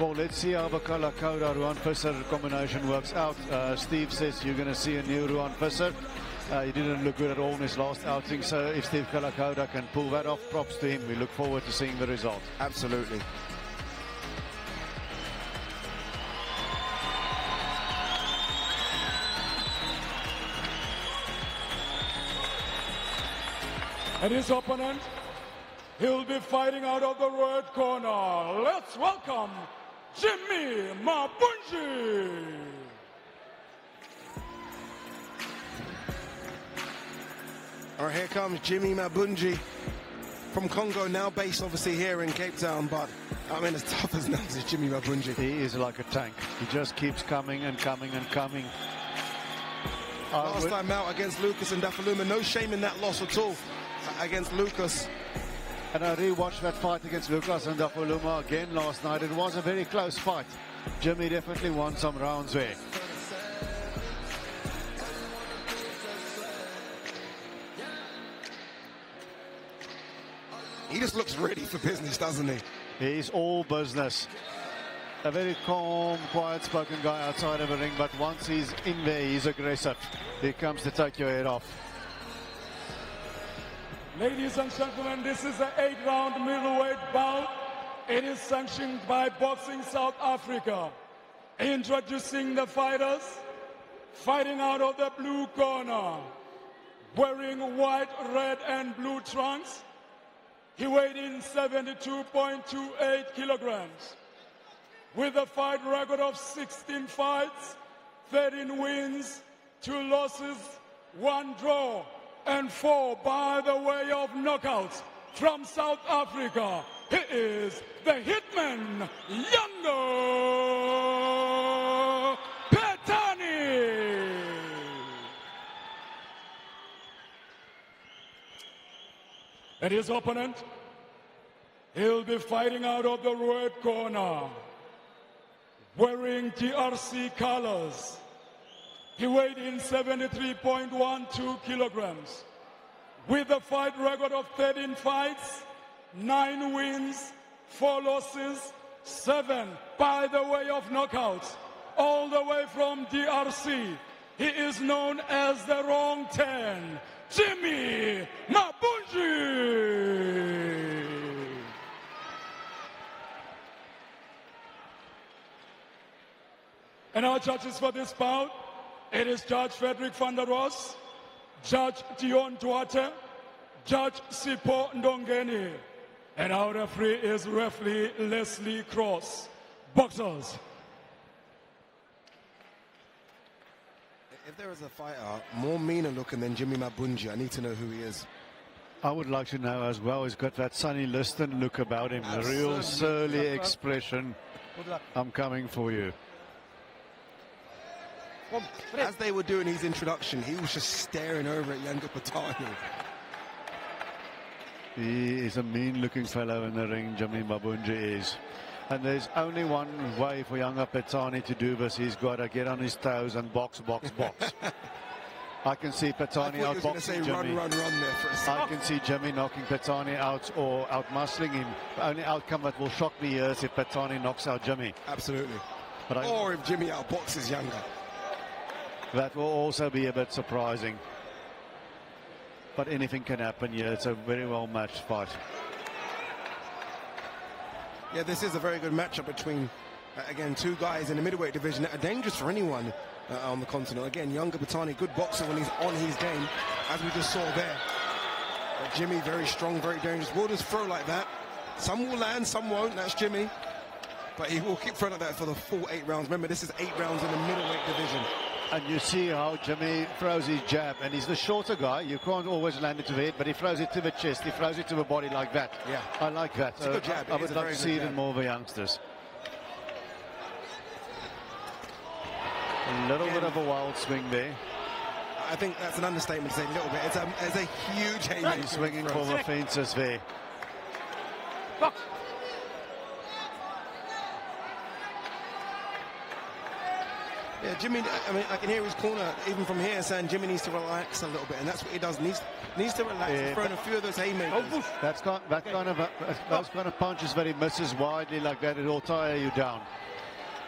Well, let's see how the KALAKODA Ruan Visser combination works out. Steve says you're going to see a new Ruan Visser. He didn't look good at all in his last outing, so if Steve KALAKODA can pull that off, props to him. We look forward to seeing the result. Absolutely. And his opponent, he'll be fighting out of the red corner. Let's welcome Jimmy Mybunge. All right, here comes Jimmy Mybunge from Congo, now based obviously here in Cape Town, but I mean, as tough as nails is Jimmy Mybunge. He is like a tank. He just keeps coming and coming and coming. Last time out against Lucas and Ndafaluma, no shame in that loss at all against Lucas. And I rewatched that fight against Lucas and Ndafaluma again last night. It was a very close fight. Jimmy definitely won some rounds there. He just looks ready for business, doesn't he? He's all business. A very calm, quiet-spoken guy outside of the ring, but once he's in there, he's aggressive. He comes to take your head off. Ladies and gentlemen, this is an 8-round middleweight bout. It is sanctioned by Boxing South Africa. Introducing the fighters, fighting out of the blue corner, wearing white, red, and blue trunks. He weighed in 72.28 kilograms. With a fight record of 16 fights, 13 wins, 2 losses, 1 draw, and 4 by the way of knockouts. From South Africa, he is the Hitman, Ganga Phatani. And his opponent, he'll be fighting out of the red corner, wearing DRC colors. He weighed in 73.12 kilograms. With a fight record of 13 fights, 9 wins, 4 losses, 7 by the way of knockouts. All the way from DRC, He is known as the wrong 10, Jimmy Mybunge. And our judges for this bout, it is Judge Frederick van der Ross, Judge Dion Duarte, Judge Sipho Ndongeni, and our referee is referee Leslie Cross. Boxers. If there is a fighter more meaner looking than Jimmy Mybunge, I need to know who he is. I would like to know as well. He's got that Sonny Liston look about him, a real surly expression. I'm coming for you. As they were doing his introduction, he was just staring over at younger Phatani. He is a mean-looking fellow in the ring, Jimmy Mybunge is. And there's only one way for younger Phatani to do this. He's got to get on his toes and box, box, box. I can see Phatani outboxing Jimmy. Run there for a second. I can see Jimmy knocking Phatani out or out-muscling him. The only outcome that will shock me here is if Phatani knocks out Jimmy. Absolutely. But or if Jimmy outboxes younger. That will also be a bit surprising. But anything can happen here. It's a very well-matched fight. Yeah, this is a very good matchup between, again, two guys in the middleweight division that are dangerous for anyone on the continent. Again, younger Phatani, good boxer when he's on his game, as we just saw there. But Jimmy, very strong, very dangerous. Will just throw like that. Some will land, some won't. That's Jimmy. But he will keep throwing like that for the full 8 rounds. Remember, this is 8 rounds in the middleweight division. And you see how Jimmy throws his jab, and he's the shorter guy. You can't always land it to the head, but he throws it to the chest. He throws it to the body like that. Yeah, I like that. It's a good jab. I would like to see it in more of the youngsters. A little bit of a wild swing there. I think that's an understatement to say a little bit. It's a huge haymaker. He's swinging for the fences there. Yeah, Jimmy, I mean, I can hear his corner, even from here, saying Jimmy needs to relax a little bit, and that's what he does. Needs to relax. Yeah, He's throwing a few of those haymakers. Those kind of punches that he misses widely like that, it'll tire you down.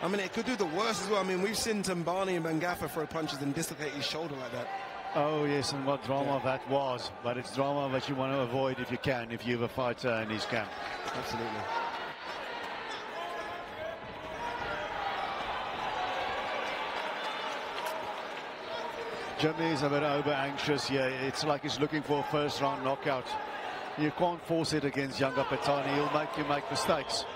I mean, it could do the worst as well. I mean, we've seen Tambani and Bangafa throw punches and dislocate his shoulder like that. Oh, yes, and what drama that was. But it's drama that you want to avoid if you can, if you're a fighter in his camp. Absolutely. Jimmy's a bit over-anxious here. It's like he's looking for a first-round knockout. You can't force it against younger Phatani. He'll make you make mistakes.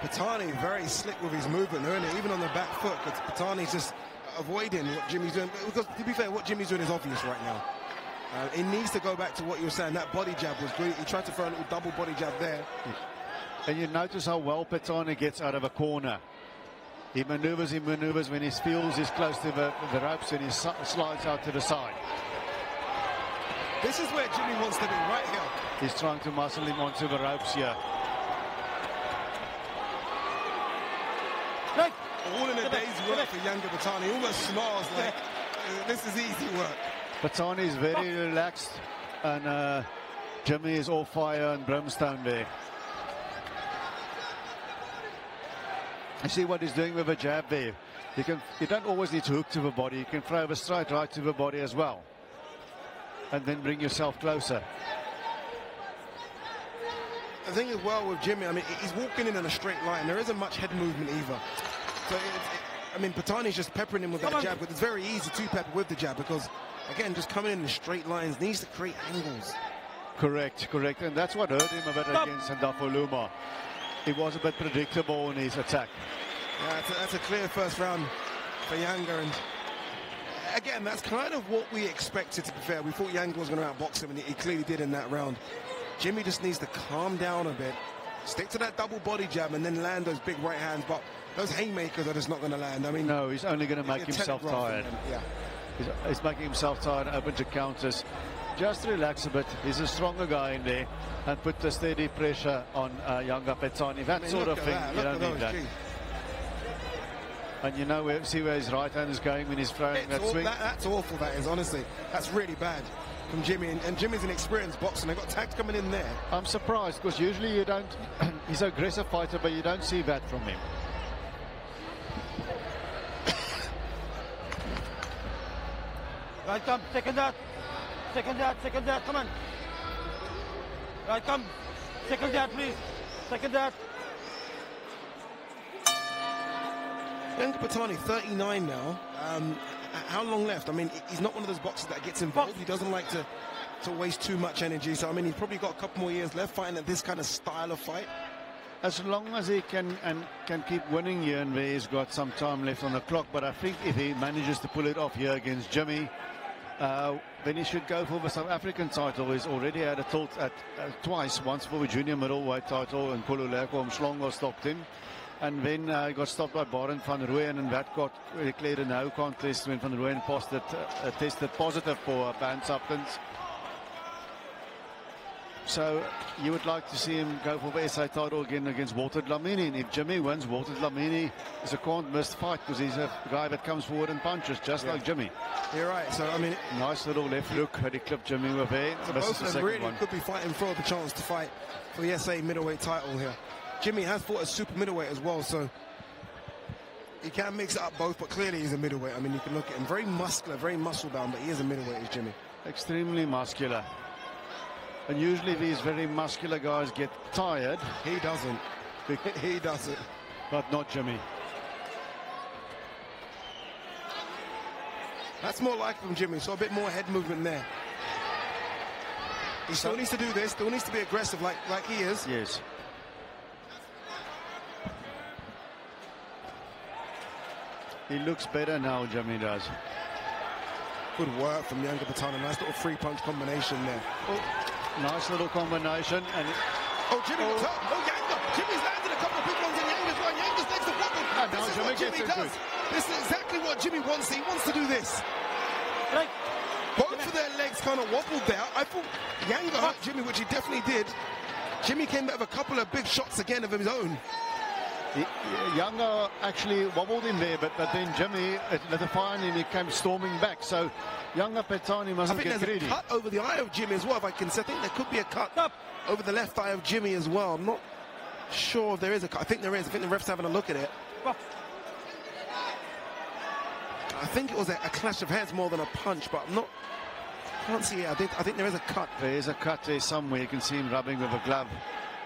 Phatani very slick with his movement, even on the back foot. But Phatani's just avoiding what Jimmy's doing. Because, to be fair, what Jimmy's doing is obvious right now. He needs to go back to what you were saying. That body jab was good. He tried to throw a little double body jab there. And you notice how well Phatani gets out of a corner. He maneuvers when he feels he's close to the ropes, and he slides out to the side. This is where Jimmy wants to be, right here. He's trying to muscle him onto the ropes here. All in a day's work for younger Phatani. Almost smiles like this is easy work. Phatani is very relaxed, and Jimmy is all fire and brimstone there. You see what he's doing with a jab there. You don't always need to hook to the body. You can throw a straight right to the body as well, and then bring yourself closer. The thing as well with Jimmy, I mean, he's walking in a straight line. There isn't much head movement either. So, I mean, Phatani's just peppering him with that jab, but it's very easy to pepper with the jab because, again, just coming in straight lines, needs to create angles. Correct. And that's what hurt him a bit against Ndafuluma. He was a bit predictable in his attack. Yeah, that's a clear first round for Younger. And again, that's kind of what we expected, to be fair. We thought Younger was going to outbox him, and he clearly did in that round. Jimmy just needs to calm down a bit, stick to that double body jab, and then land those big right hands. But those haymakers are just not going to land. I mean, no, he's only going to make himself tired. Yeah, he's making himself tired, open to counters. Just relax a bit. He's a stronger guy in there, and put the steady pressure on younger Phatani. That sort of thing. You don't need that. And you know, see where his right hand is going when he's throwing that swing. That's awful. That is, honestly, that's really bad from Jimmy. And Jimmy's an experienced boxer. They've got tags coming in there. I'm surprised because usually you don't. He's an aggressive fighter, but you don't see that from him. Right, come. Second that. Second that. Second that. Come on. Right, come. Second that, please. Second that. Ganga Phatani, 39 now. How long left? I mean, he's not one of those boxers that gets involved. He doesn't like to waste too much energy. So, I mean, he's probably got a couple more years left fighting at this kind of style of fight. As long as he can keep winning here and there, he's got some time left on the clock. But I think if he manages to pull it off here against Jimmy, then he should go for the South African title. He's already had a tilt at twice, once for the junior middleweight title, and Kululeko Mshlongo stopped him. And then he got stopped by Barend van Rooyen, and that got declared a no contest when van Rooyen tested positive for a banned substance. So you would like to see him go for the SA title again against Walter Dlamini. And if Jimmy wins, Walter Dlamini is a can't-miss fight because he's a guy that comes forward and punches just like Jimmy. You're right. So, I mean, nice little left look that he clipped Jimmy with there. So both of them really could be fighting for the chance to fight for the SA middleweight title here. Jimmy has fought a super middleweight as well, so he can mix it up both, but clearly he's a middleweight. I mean, you can look at him, very muscular, very muscle-bound, but he is a middleweight, is Jimmy. Extremely muscular. And usually these very muscular guys get tired. He doesn't. He doesn't. But not Jimmy. That's more like from Jimmy, so a bit more head movement there. He still needs to do this, still needs to be aggressive like he is. Yes. He looks better now, Jimmy does. Good work from Ganga Phatani. Nice little three-punch combination there. Oh, nice little combination. And Jimmy was up. Oh, Ganga. Jimmy's landed a couple of big ones in Yanga's one. Yanga's legs are wobbled. This is what Jimmy does. This is exactly what Jimmy wants. He wants to do this. Both of their legs kind of wobbled there. I thought Ganga hurt Jimmy, which he definitely did. Jimmy came back with a couple of big shots again of his own. Ganga actually wobbled him there, but then Jimmy, at the final, he came storming back. So Ganga Phatani mustn't get greedy. I think there's a cut over the eye of Jimmy as well, if I can say. I think there could be a cut over the left eye of Jimmy as well. I'm not sure if there is a cut. I think there is. I think the ref's having a look at it. I think it was a clash of heads more than a punch, but I'm not... can't see it. I think there is a cut. There is a cut there somewhere. You can see him rubbing with a glove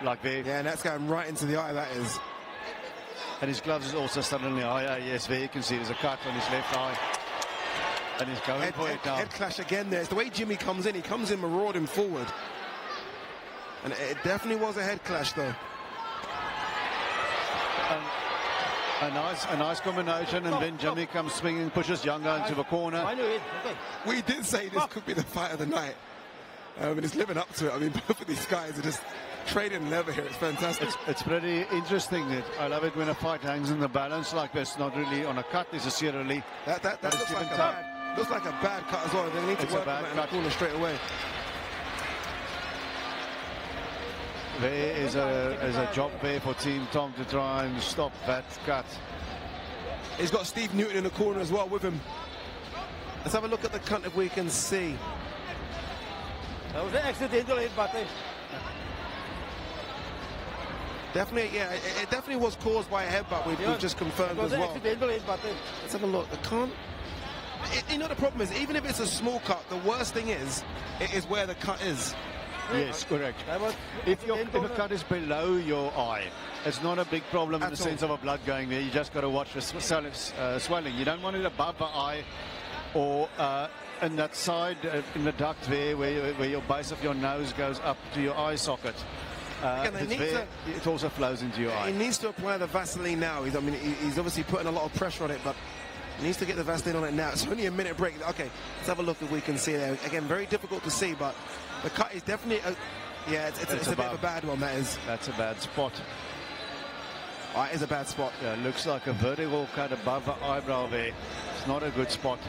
like there. Yeah, and that's going right into the eye, that is. And his gloves is also suddenly eye. Yes, there you can see there's a cut on his left eye. And he's going for it now. Head clash again there. It's the way Jimmy comes in. He comes in marauding forward. And it definitely was a head clash, though. A nice combination, and then Jimmy comes swinging, pushes Ganga into the corner. We did say this could be the fight of the night. And it's living up to it. I mean, both of these guys are just trading leather here. It's fantastic. It's pretty interesting. I love it when a fight hangs in the balance like this, not really on a cut necessarily. That looks like a bad cut as well. They need to work on that in the corner straight away. There is a job there for Team Tom to try and stop that cut. He's got Steve Newton in the corner as well with him. Let's have a look at the cut if we can see. That was an accidental hit, but definitely, yeah, it definitely was caused by a headbutt. We've just confirmed as well. Let's have a look. You know, the problem is, even if it's a small cut, the worst thing is where the cut is. Yes, correct. If a cut is below your eye, it's not a big problem in the sense of a blood going there. You just got to watch the swelling. You don't want it above the eye or in that side, in the duct there, where your base of your nose goes up to your eye socket. It also flows into your eye. He needs to apply the Vaseline now. He's obviously putting a lot of pressure on it, but he needs to get the Vaseline on it now. It's only a minute break. Okay, let's have a look if we can see there. Again, very difficult to see, but the cut is definitely it's a bit of a bad one, that is. That's a bad spot. It is a bad spot. Yeah, it looks like a vertical cut above the eyebrow there. It's not a good spot.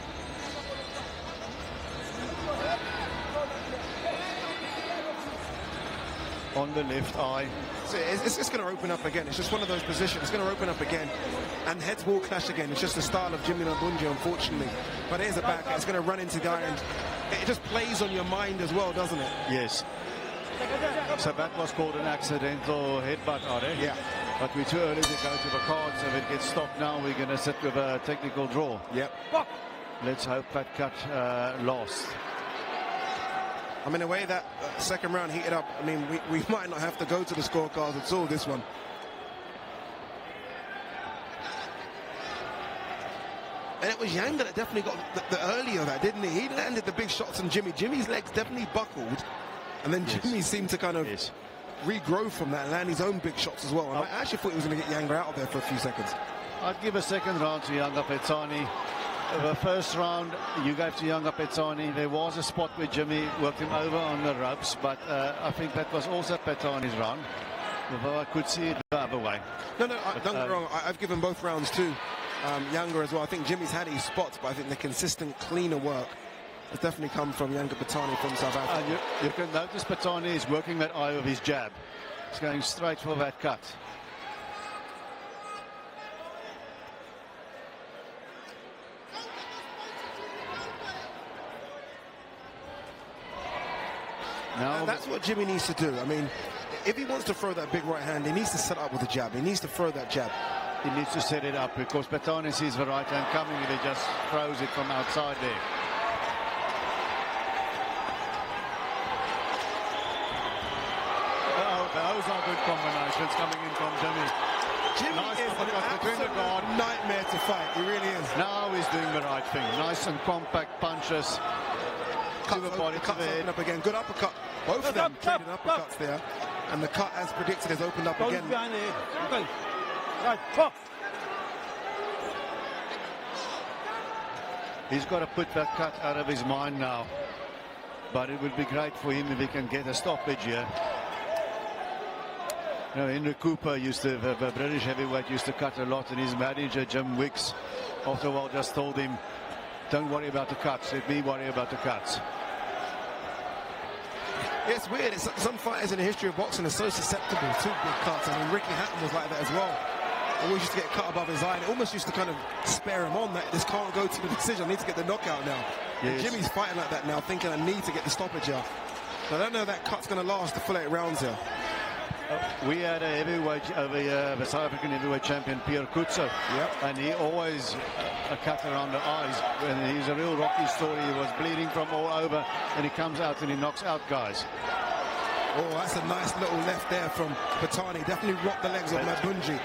On the left eye. So it's just going to open up again. It's just one of those positions. It's going to open up again. And heads will clash again. It's just the style of Jimmy Mybunge, unfortunately. But it is a back. It's going to run into the eye, and it just plays on your mind as well, doesn't it? Yes. So that was called an accidental headbutt, are they? Yeah. But we're too early to go to the cards. If it gets stopped now, we're going to sit with a technical draw. Yep. Let's hope that cut lost. I mean, the way that second round heated up, I mean, we might not have to go to the scorecards at all, this one. And it was Ganga that definitely got the earlier of that, didn't he? He landed the big shots on Jimmy. Jimmy's legs definitely buckled. And then Jimmy seemed to kind of regrow from that and land his own big shots as well. And I actually thought he was going to get Ganga out of there for a few seconds. I'd give a second round to Ganga Phatani. The first round you gave to Ganga Phatani. There was a spot where Jimmy worked him over on the ropes, but I think that was also Phatani's round. Although I could see it the other way. No, don't get me wrong. I've given both rounds to Ganga as well. I think Jimmy's had his spots, but I think the consistent, cleaner work has definitely come from Ganga Phatani from South Africa. You can notice Phatani is working that eye of his jab. He's going straight for that cut. And that's what Jimmy needs to do. I mean, if he wants to throw that big right hand, he needs to set up with a jab. He needs to throw that jab. He needs to set it up because Phatani sees the right hand coming and he just throws it from outside there. Oh, those are good combinations coming in from Jimmy. Jimmy nice is an absolute nightmare to fight. He really is. Now he's doing the right thing. Nice and compact punches. Cuts open up again. Good uppercut. Both of them trading uppercuts there. And the cut, as predicted, has opened up again. Behind the head. Okay. Right. Pop. He's got to put that cut out of his mind now. But it would be great for him if he can get a stoppage here. You know, Henry Cooper used to, the British heavyweight, used to cut a lot, and his manager, Jim Wicks, after a while just told him, don't worry about the cuts, let me worry about the cuts. It's weird. Some fighters in the history of boxing are so susceptible to big cuts. I mean, Ricky Hatton was like that as well. Always used to get cut above his eye, and it almost used to kind of spare him on that. This can't go to the decision. I need to get the knockout now. Yes. Jimmy's fighting like that now, thinking I need to get the stoppage out. So I don't know if that cut's going to last the full 8 rounds here. We had a heavyweight over here, the South African heavyweight champion, Pierre Kuzey. Yep. And he always a cut around the eyes. When he's a real Rocky story. He was bleeding from all over, and he comes out and he knocks out guys. Oh, that's a nice little left there from Phatani. Definitely rocked the legs of Mybunge.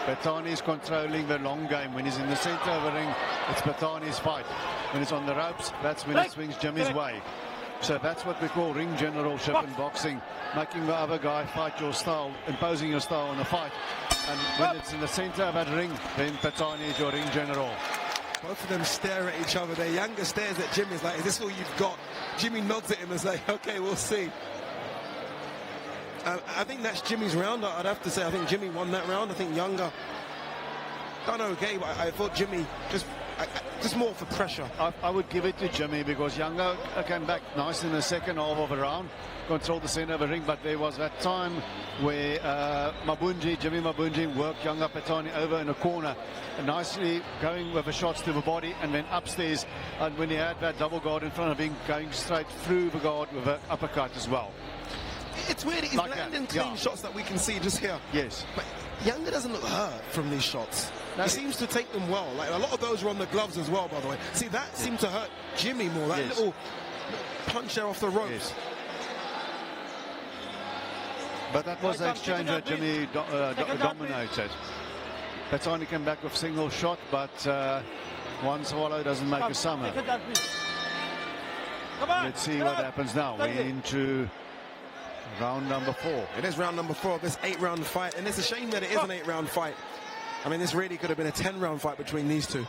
Phatani's controlling the long game. When he's in the center of the ring, it's Phatani's fight. When it's on the ropes, that's when it swings Jimmy's way. So that's what we call ring generalship in boxing, making the other guy fight your style, imposing your style on the fight. And when it's in the center of that ring, then Phatani is your ring general. Both of them stare at each other. Their younger stares at Jimmy's like, is this all you've got? Jimmy nods at him and says, okay, we'll see. I think that's Jimmy's round. I'd have to say I think Jimmy won that round. I think Younger done okay, but I thought Jimmy just more for pressure. I would give it to Jimmy because Younger came back nice in the second half of the round, controlled the center of the ring, but there was that time where Jimmy Mybunge worked Younger Phatani over in a corner, nicely going with the shots to the body and then upstairs, and when he had that double guard in front of him, going straight through the guard with an uppercut as well. It's weird, he's like landing clean shots that we can see just here. Yes. But Younger doesn't look hurt from these shots. No, he seems to take them well. Like a lot of those were on the gloves as well, by the way. See, that seemed to hurt Jimmy more. That little punch there off the ropes. Yes. But that was the exchange that Jimmy dominated. Phatani came back with single shot, but one swallow doesn't make a summer. Let's see what happens now. We're into round number 4. It is round number 4 of this 8-round fight, and it's a shame that it is an 8-round fight. I mean, this really could have been a 10-round fight between these two.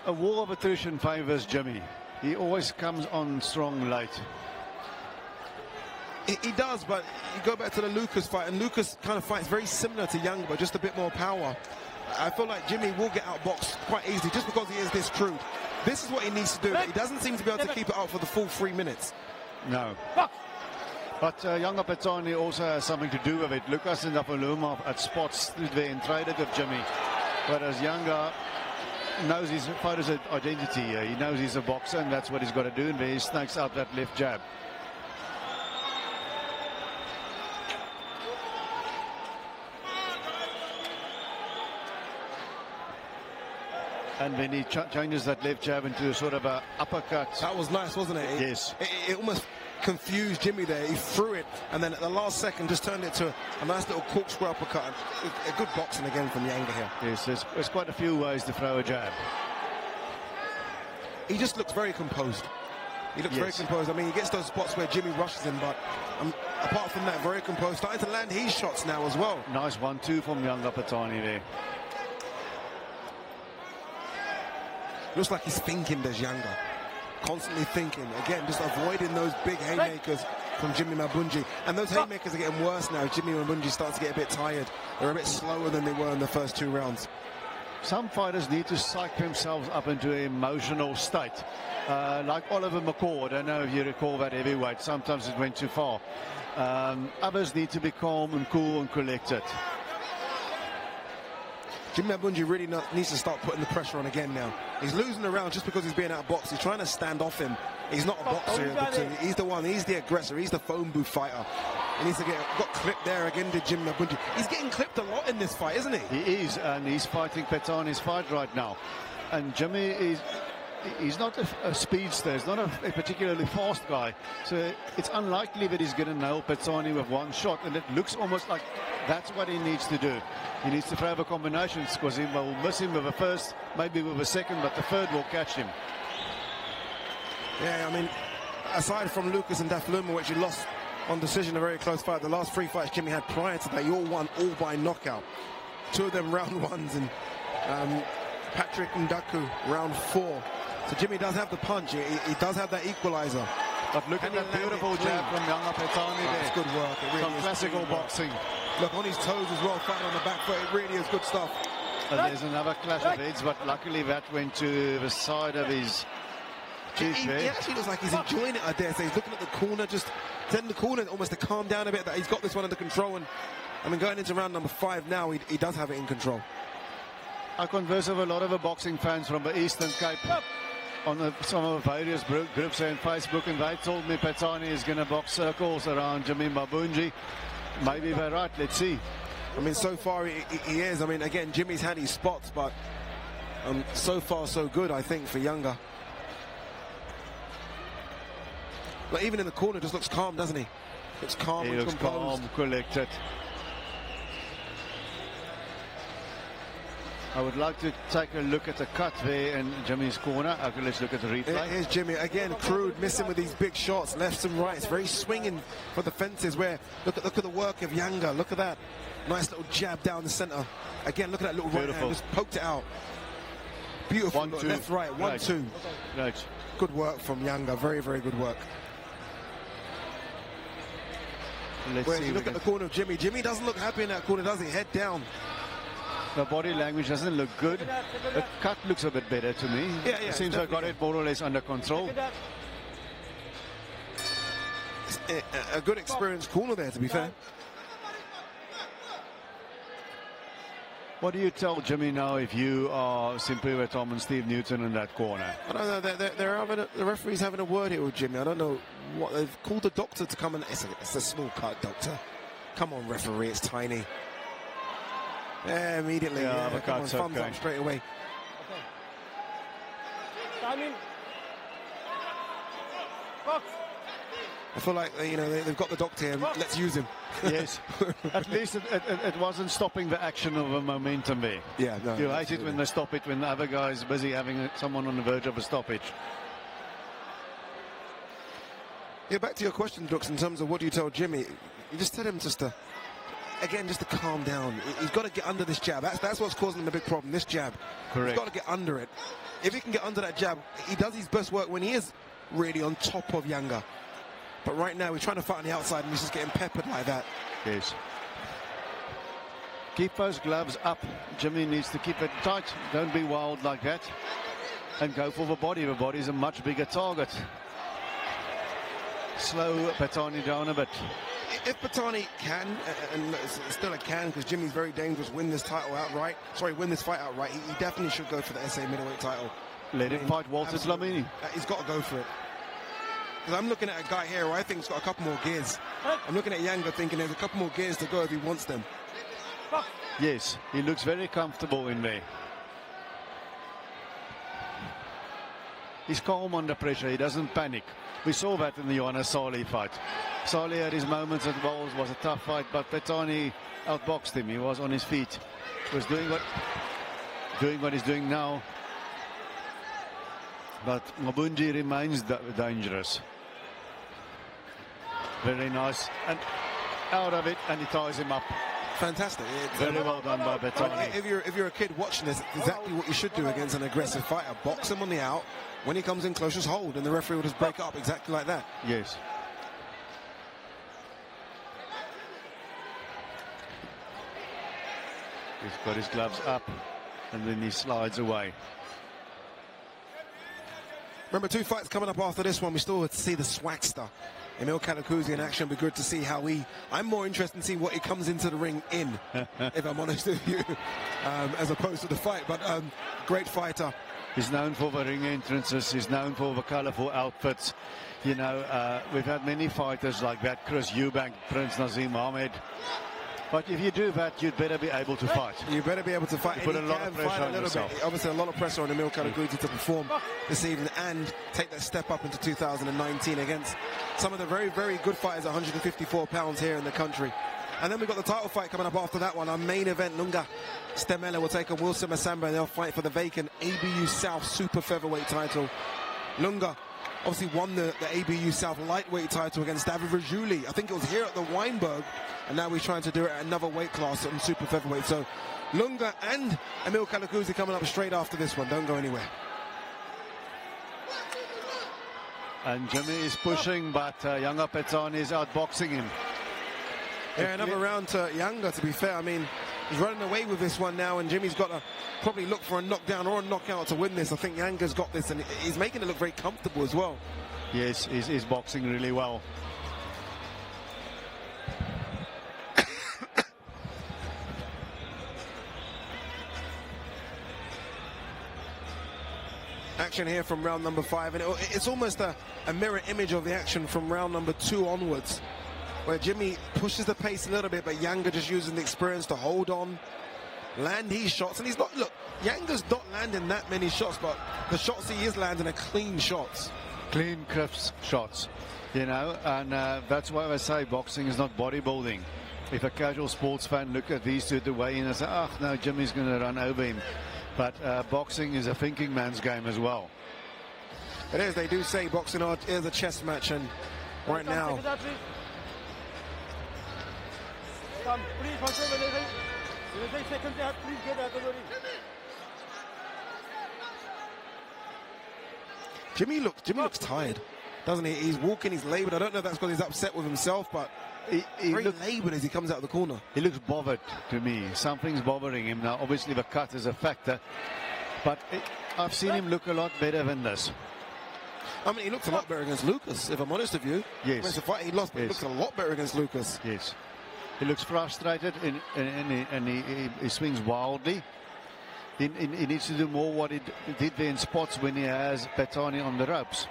A war of attrition favors Jimmy. He always comes on strong late. He does, but you go back to the Lucas fight, and Lucas kind of fights very similar to Young, but just a bit more power. I feel like Jimmy will get outboxed quite easily just because he is this crude. This is what he needs to do. He doesn't seem to be able to keep it up for the full 3 minutes. No. But Younger Phatani also has something to do with it. Lucas Ndapaluma at spots stood there and traded with Jimmy. Whereas Younger knows his fighter's identity here. He knows he's a boxer and that's what he's got to do. And there he snakes out that left jab. And then he changes that left jab into a sort of a uppercut. That was nice, wasn't it? Yes. It almost confused Jimmy there. He threw it, and then at the last second just turned it to a nice little corkscrew uppercut. A good boxing again from Ganga here. Yes, there's quite a few ways to throw a jab. He just looks very composed. He looks very composed. I mean, he gets those spots where Jimmy rushes him, but apart from that, very composed. Starting to land his shots now as well. Nice 1-2 from Ganga Phatani there. Looks like he's thinking, does Ganga. Constantly thinking. Again, just avoiding those big haymakers from Jimmy Mybunge. And those haymakers are getting worse now. Jimmy Mybunge starts to get a bit tired. They're a bit slower than they were in the first 2 rounds. Some fighters need to psych themselves up into an emotional state. Like Oliver McCall, I don't know if you recall that heavyweight. Sometimes it went too far. Others need to be calm and cool and collected. Jimmy Mybunge really needs to start putting the pressure on again now. He's losing the round just because he's being outboxed. He's trying to stand off him. He's not a boxer. He's the one. He's the aggressor. He's the phone booth fighter. He needs to got clipped there again to Jimmy Mybunge. He's getting clipped a lot in this fight, isn't he? He is, and he's fighting Phatani's fight right now. And Jimmy is... He's not a speedster. He's not a particularly fast guy. So it's unlikely that he's going to nail Phatani with one shot. And it looks almost like that's what he needs to do. He needs to throw the combinations because he will miss him with a first, maybe with a second, but the third will catch him. Yeah, I mean, aside from Lucas and Dafluma, which he lost on decision, a very close fight, the last 3 fights Jimmy had prior to that, he all won all by knockout. 2 of them round 1s, and Patrick Ndaku round 4. So Jimmy does have the punch. He does have that equalizer. But look at that beautiful jab from Ganga Phatani there. That's good work. It really Some classical boxing. Look, on his toes as well, fighting on the back foot. It really is good stuff. And there's another clash of heads, but luckily that went to the side of his cheek there. He actually looks like he's enjoying it, I dare say. He's looking at the corner, just in the corner, almost to calm down a bit. That he's got this one under control. And I mean, going into round number 5 now, he does have it in control. I converse with a lot of the boxing fans from the Eastern Cape on some of the various groups on Facebook, and they told me Phatani is going to box circles around Jimmy Mybunge. Maybe they're right. Let's see. I mean, so far he is. I mean, again, Jimmy's had his spots, but so far so good, I think, for Ganga. But even in the corner, just looks calm, doesn't he? Looks calm and composed. He looks calm, collected. I would like to take a look at the cut there in Jimmy's corner. Okay, let's look at the replay. Here's Jimmy again, crude, missing with these big shots, lefts and rights, very swinging for the fences. Where look at the work of Ganga. Look at that nice little jab down the center. Again, look at that little right hand, just poked it out. Beautiful. 1-2. Left, right, 1-2. Right. Good work from Ganga. Very, very good work. Let's see. Look at the corner of Jimmy. Jimmy doesn't look happy in that corner, does he? Head down. The body language doesn't look good. The cut looks a bit better to me. Yeah, it seems I got it more or less under control. A good experienced corner there, to be fair. What do you tell Jimmy now if you are simply with Tom and Steve Newton in that corner? I don't know. The referee's having a word here with Jimmy. I don't know what they've called the doctor to come and. It's a small cut, doctor. Come on, referee. It's tiny. Yeah, immediately. Yeah, come on, thumbs up straight away. Okay. Timing. Box. I feel like they've got the doctor here. Let's use him. Yes. At least it wasn't stopping the action of a momentum there. Yeah, no. You hate it when they stop it, when the other guy's busy having someone on the verge of a stoppage. Yeah, back to your question, Dux, in terms of what do you tell Jimmy? You just tell him just to calm down. He's got to get under this jab. That's what's causing him a big problem, this jab. Correct. He's got to get under it. If he can get under that jab, he does his best work when he is really on top of Ganga. But right now, he's trying to fight on the outside, and he's just getting peppered like that. Yes. Keep those gloves up. Jimmy needs to keep it tight. Don't be wild like that. And go for the body. The body's a much bigger target. Slow Phatani down a bit. If Phatani can, and it's still a can, because Jimmy's very dangerous, win this fight outright, he definitely should go for the SA middleweight title. Let him fight Walter Dlamini. He's got to go for it. Because I'm looking at a guy here who I think's got a couple more gears. I'm looking at Ganga thinking there's a couple more gears to go if he wants them. Yes, he looks very comfortable in there. He's calm under pressure. He doesn't panic. We saw that in the Johannes Salih fight. Salih had his moments at balls, was a tough fight, but Phatani outboxed him. He was on his feet. He was doing what he's doing now. But Mybunge remains dangerous. Very nice. And out of it, and he ties him up. Fantastic. Very well done by Phatani. If you're a kid watching this, exactly what you should do against an aggressive fighter. Box him on the out. When he comes in close, just hold, and the referee will just break up exactly like that. Yes. He's got his gloves up, and then he slides away. Remember, 2 fights coming up after this one. We still see the swagster. Emil Kuzey in action. Be good to see how I'm more interested in seeing what he comes into the ring in, if I'm honest with you, as opposed to the fight. But great fighter. He's known for the ring entrances. He's known for the colourful outfits. You know, we've had many fighters like that. Chris Eubank, Prince Nazim Ahmed. But if you do that, you'd better be able to fight. You better be able to fight. You put a lot of pressure on yourself. Obviously, a lot of pressure on Emil Kuzey to perform this evening and take that step up into 2019 against some of the very, very good fighters, 154 pounds here in the country. And then we've got the title fight coming up after that one. Our main event, Lunga Stemela will take on Wilson Masamba, and they'll fight for the vacant ABU South Super Featherweight title. Lunga obviously won the ABU South Lightweight title against David Rajuli. I think it was here at the Weinberg, and now he's trying to do it at another weight class on Super Featherweight. So Lunga and Emil Kuzey coming up straight after this one. Don't go anywhere. And Jimmy is pushing, but Yanga Phatani is outboxing him. Yeah, another round to Ganga, to be fair. I mean, he's running away with this one now, and Jimmy's got to probably look for a knockdown or a knockout to win this. I think Yanga's got this, and he's making it look very comfortable as well. Yes, he's boxing really well. Action here from round number 5, and it's almost a mirror image of the action from round number 2 onwards, where Jimmy pushes the pace a little bit, but Ganga just using the experience to hold on, land his shots. And he's not, look, Yanga's not landing that many shots, but the shots he is landing are clean shots. Clean, crisp shots, you know, and that's why I say boxing is not bodybuilding. If a casual sports fan look at these two the way in and say, oh, no, Jimmy's going to run over him. But boxing is a thinking man's game as well. It is. They do say boxing is a chess match, and right now... Jimmy looks tired, doesn't he? He's walking, he's laboured. I don't know if that's because he's upset with himself, but he very laboured as he comes out of the corner. He looks bothered to me. Something's bothering him now. Obviously, the cut is a factor, but I've seen him look a lot better than this. I mean, he looks a lot better against Lucas, if I'm honest with you. Yes. It's a fight he lost, but yes. He looks a lot better against Lucas. Yes. He looks frustrated and he swings wildly. He needs to do more what he did there in spots when he has Phatani on the ropes.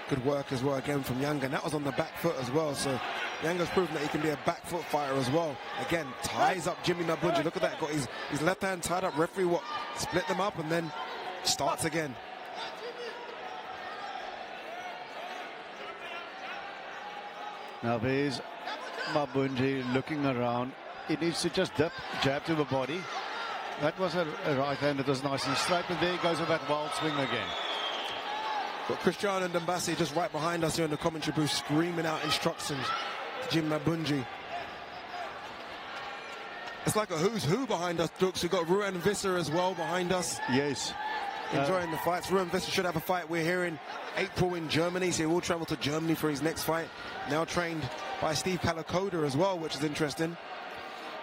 Good work as well again from Ganga, and that was on the back foot as well. So Ganga's proven that he can be a back foot fighter as well. Again, ties up Jimmy Mybunge. Look at that, got his left hand tied up. Referee split them up and then starts again. Now there's Mybunge looking around. He needs to just jab to the body. That was a right hand that was nice and straight, and there he goes with that wild swing again. Got Cristiano and Dumbasi just right behind us here in the commentary booth, screaming out instructions to Jim Mybunge. It's like a who's who behind us, Dukes. We've got Ruan Visser as well behind us. Yes. Enjoying the fights. Ruan Visser should have a fight. We're here in April in Germany, so he will travel to Germany for his next fight. Now trained by Steve KALAKODA as well, which is interesting.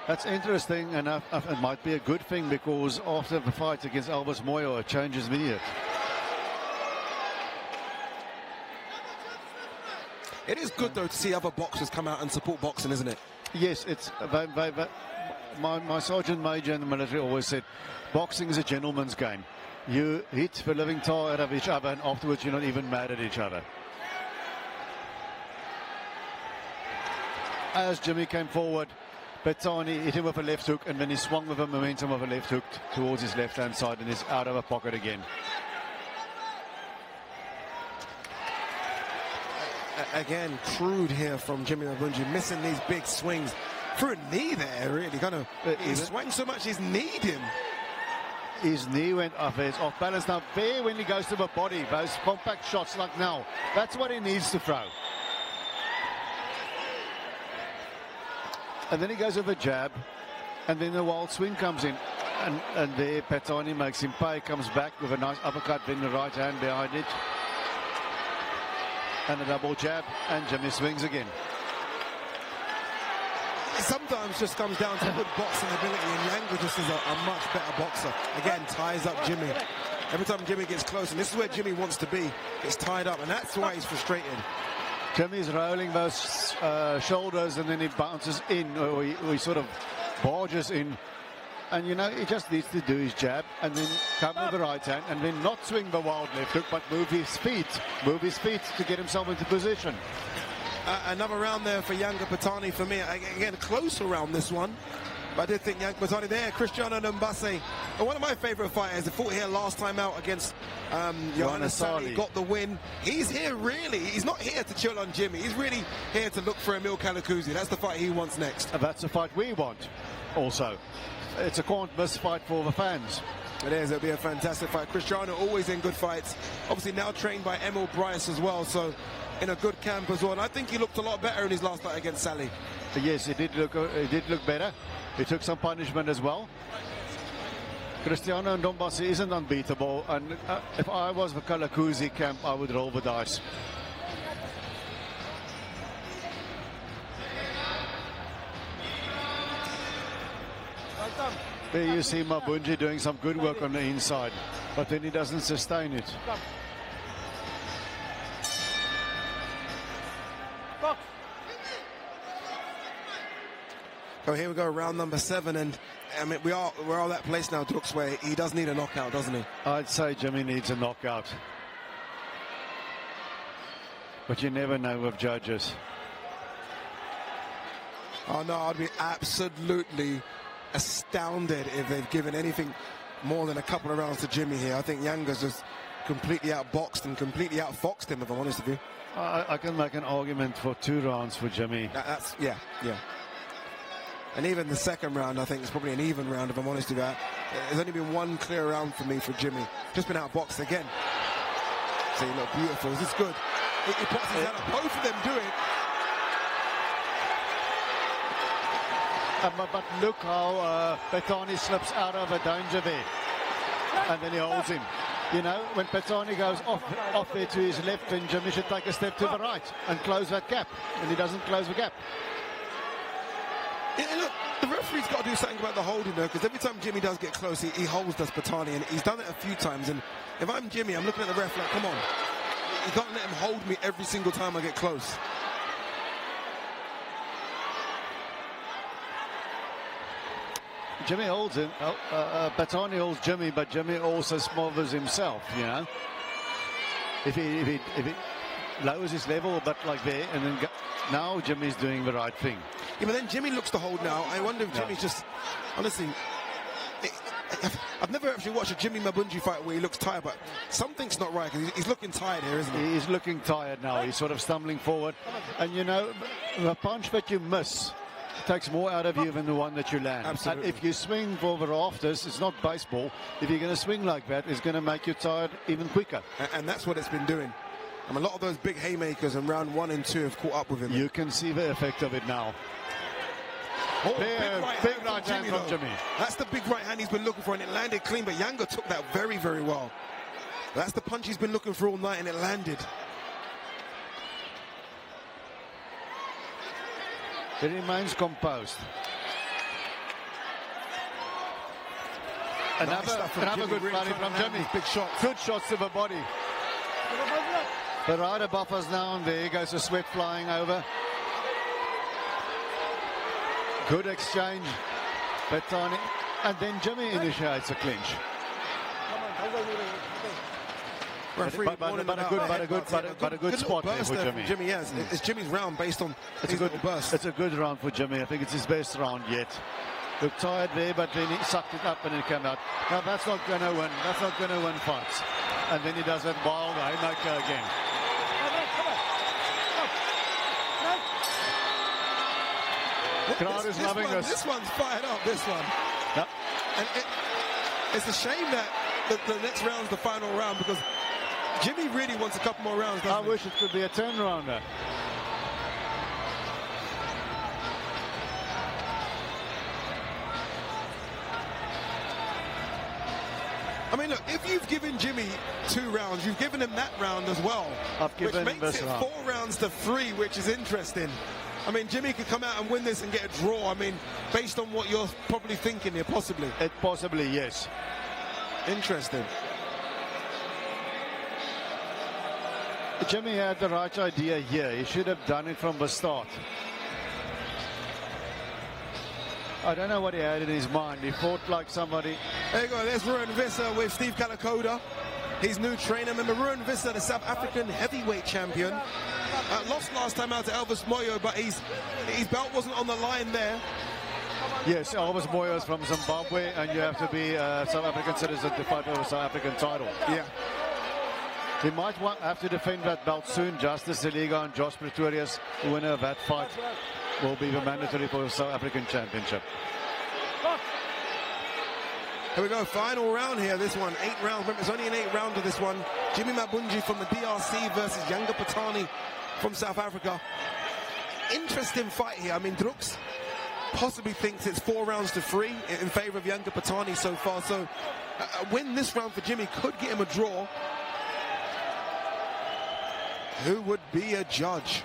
That's interesting, and it might be a good thing, because after the fight against Albus Moyo, it changes immediate. It is good, though, to see other boxers come out and support boxing, isn't it? Yes, it's my sergeant major in the military always said, boxing is a gentleman's game. You hit the living tar out of each other, and afterwards you're not even mad at each other. As Jimmy came forward, Phatani hit him with a left hook, and then he swung with a momentum of a left hook towards his left-hand side, and is out of a pocket again. Again, crude here from Jimmy Mybunge, missing these big swings. Threw a knee there, really. He swung so much his knee did. His knee went off. He's off balance now. There, when he goes to the body, those compact shots like now, that's what he needs to throw. And then he goes with a jab, and then the wild swing comes in. And there, Phatani makes him pay, comes back with a nice uppercut, then the right hand behind it. And a double jab, and Jimmy swings again. Sometimes just comes down to good boxing ability, and Ganga just is a much better boxer. Again, ties up Jimmy. Every time Jimmy gets close, and this is where Jimmy wants to be, it's tied up, and that's why he's frustrated. Jimmy's rolling those shoulders, and then he bounces in, or he sort of barges in. And, you know, he just needs to do his jab and then come with the right hand and then not swing the wild left hook, but move his feet to get himself into position. Another round there for Ganga Phatani for me. Again, close around this one. But I did think Ganga Phatani there. Cristiano Ndombase, one of my favourite fighters. He fought here last time out against Johannes Sali. Got the win. He's here really. He's not here to chill on Jimmy. He's really here to look for Emil Kuzey. That's the fight he wants next. And that's the fight we want also. It's a can't miss fight for the fans. It is. It'll be a fantastic fight. Cristiano always in good fights. Obviously now trained by Emil Bryce as well, so in a good camp as well. And I think he looked a lot better in his last fight against Sali. Yes, he did look better. He took some punishment as well. Cristiano Ndombase isn't unbeatable, and if I was the Kalakoda camp, I would roll the dice. There you see Mybunge doing some good work on the inside, but then he doesn't sustain it. So here we go, round number 7, and I mean we're all that place now, Dux, where he does need a knockout, doesn't he? I'd say Jimmy needs a knockout, but you never know with judges. Oh no, I'd be absolutely astounded if they've given anything more than a couple of rounds to Jimmy here. I think Ganga's just completely outboxed and completely outfoxed him, if I'm honest with you. I can make an argument for 2 rounds for Jimmy. Yeah. And even the second round, I think, is probably an even round, if I'm honest with you. There's only been one clear round for me for Jimmy. Just been outboxed again. So you look beautiful. Is this good? He puts his hand up. Both of them do it. But look how Phatani slips out of a danger there. And then he holds him. You know, when Phatani goes off there to his left, then Jimmy should take a step to the right and close that gap. And he doesn't close the gap. Yeah, look, the referee's got to do something about the holding though, because every time Jimmy does get close, he holds does Phatani, and he's done it a few times. And if I'm Jimmy, I'm looking at the ref like, come on, you can't let him hold me every single time I get close. Jimmy holds him. Phatani holds Jimmy, but Jimmy also smothers himself. You know, if he lowers his level a bit like there, and then now Jimmy's doing the right thing. Yeah, but then Jimmy looks to hold now. I wonder if Jimmy's just, honestly, I've never actually watched a Jimmy Mybunge fight where he looks tired, but something's not right, because he's looking tired here, isn't he? He's looking tired now. He's sort of stumbling forward, and you know, the punch that you miss takes more out of you than the one that you land. Absolutely. And if you swing for the rafters, it's not baseball. If you're going to swing like that, it's going to make you tired even quicker. And that's what it's been doing. I mean, a lot of those big haymakers in round 1 and 2 have caught up with him. You can see the effect of it now. Oh, big right hand from Jimmy. That's the big right hand he's been looking for, and it landed clean, but Ganga took that very, very well. That's the punch he's been looking for all night, and it landed. He remains composed. Another good rally from Jimmy. Big shots. Good shots to the body. The right above us now, and there goes a sweat flying over. Good exchange. Phatani, and then Jimmy initiates a clinch. Referee but warning a about good, a but a good, headbutt. but a good spot there burst for there Jimmy. from Jimmy, yes. It's Jimmy's round based on his little burst. It's a good round for Jimmy. I think it's his best round yet. Looked tired there, but then he sucked it up and it came out. Now that's not going to win. That's not going to win fights. And then he does that wild haymaker again. Crowd is loving this. This one's fired up, this one. Yep. And it's a shame that the next round's the final round because Jimmy really wants a couple more rounds, doesn't I wish it could be a 10-rounder. I mean, look, if you've given Jimmy 2 rounds, you've given him that round as well. I've given which him makes this it round. 4 rounds to 3, which is interesting. I mean, Jimmy could come out and win this and get a draw. I mean, based on what you're probably thinking here, possibly. Possibly, yes. Interesting. Jimmy had the right idea here. He should have done it from the start. I don't know what he had in his mind. He fought like somebody. There you go. There's Ruan Visser with Steve KALAKODA, his new trainer. Remember, Ruan Visser, the South African heavyweight champion. Lost last time out to Elvis Moyo, but his belt wasn't on the line there. Yes, Elvis Moyo is from Zimbabwe, and you have to be a South African citizen to fight for the South African title. Yeah. He might have to defend that belt soon. Justice Zeliga and Josh Pretorius, winner of that fight, will be the mandatory for the South African Championship. Here we go, final round here, this one, 8 rounds. Remember, it's only an 8 rounder, this one. Jimmy Mybunge from the DRC versus Ganga Phatani from South Africa. Interesting fight here. I mean, Drux possibly thinks it's 4 rounds to 3 in favor of Ganga Phatani so far. So a win this round for Jimmy could get him a draw. Who would be a judge?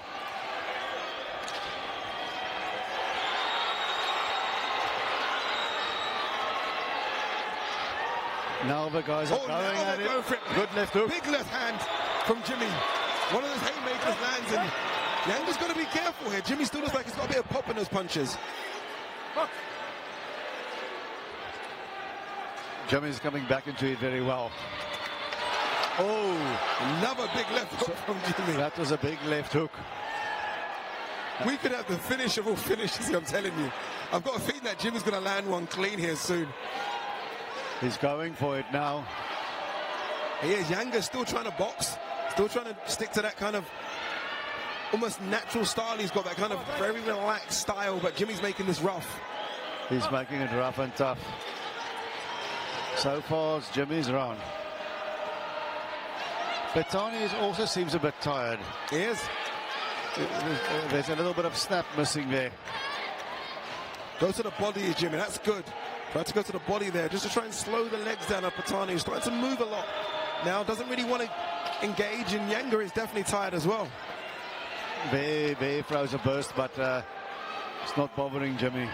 Now the guys are going at it. Good left hook. Big left hand from Jimmy. One of those haymakers lands, and Yanga's got to be careful here. Jimmy still looks like he's got a bit of pop in those punches. Jimmy's coming back into it very well. Oh, another big left hook from Jimmy. That was a big left hook. We could have the finish of all finishes, I'm telling you. I've got a feeling that Jimmy's going to land one clean here soon. He's going for it now. He is. Yanga's still trying to box, still trying to stick to that kind of almost natural style. He's got that kind of very relaxed style, but Jimmy's making this rough. He's making it rough and tough. So far, it's Jimmy's round. Phatani also seems a bit tired. He is. There's a little bit of snap missing there. Go to the body, Jimmy. That's good. Try to go to the body there, just to try and slow the legs down of Phatani, who's trying to move a lot now. Doesn't really want to engage, and Ganga is definitely tired as well. There throws a burst, but it's not bothering Jimmy.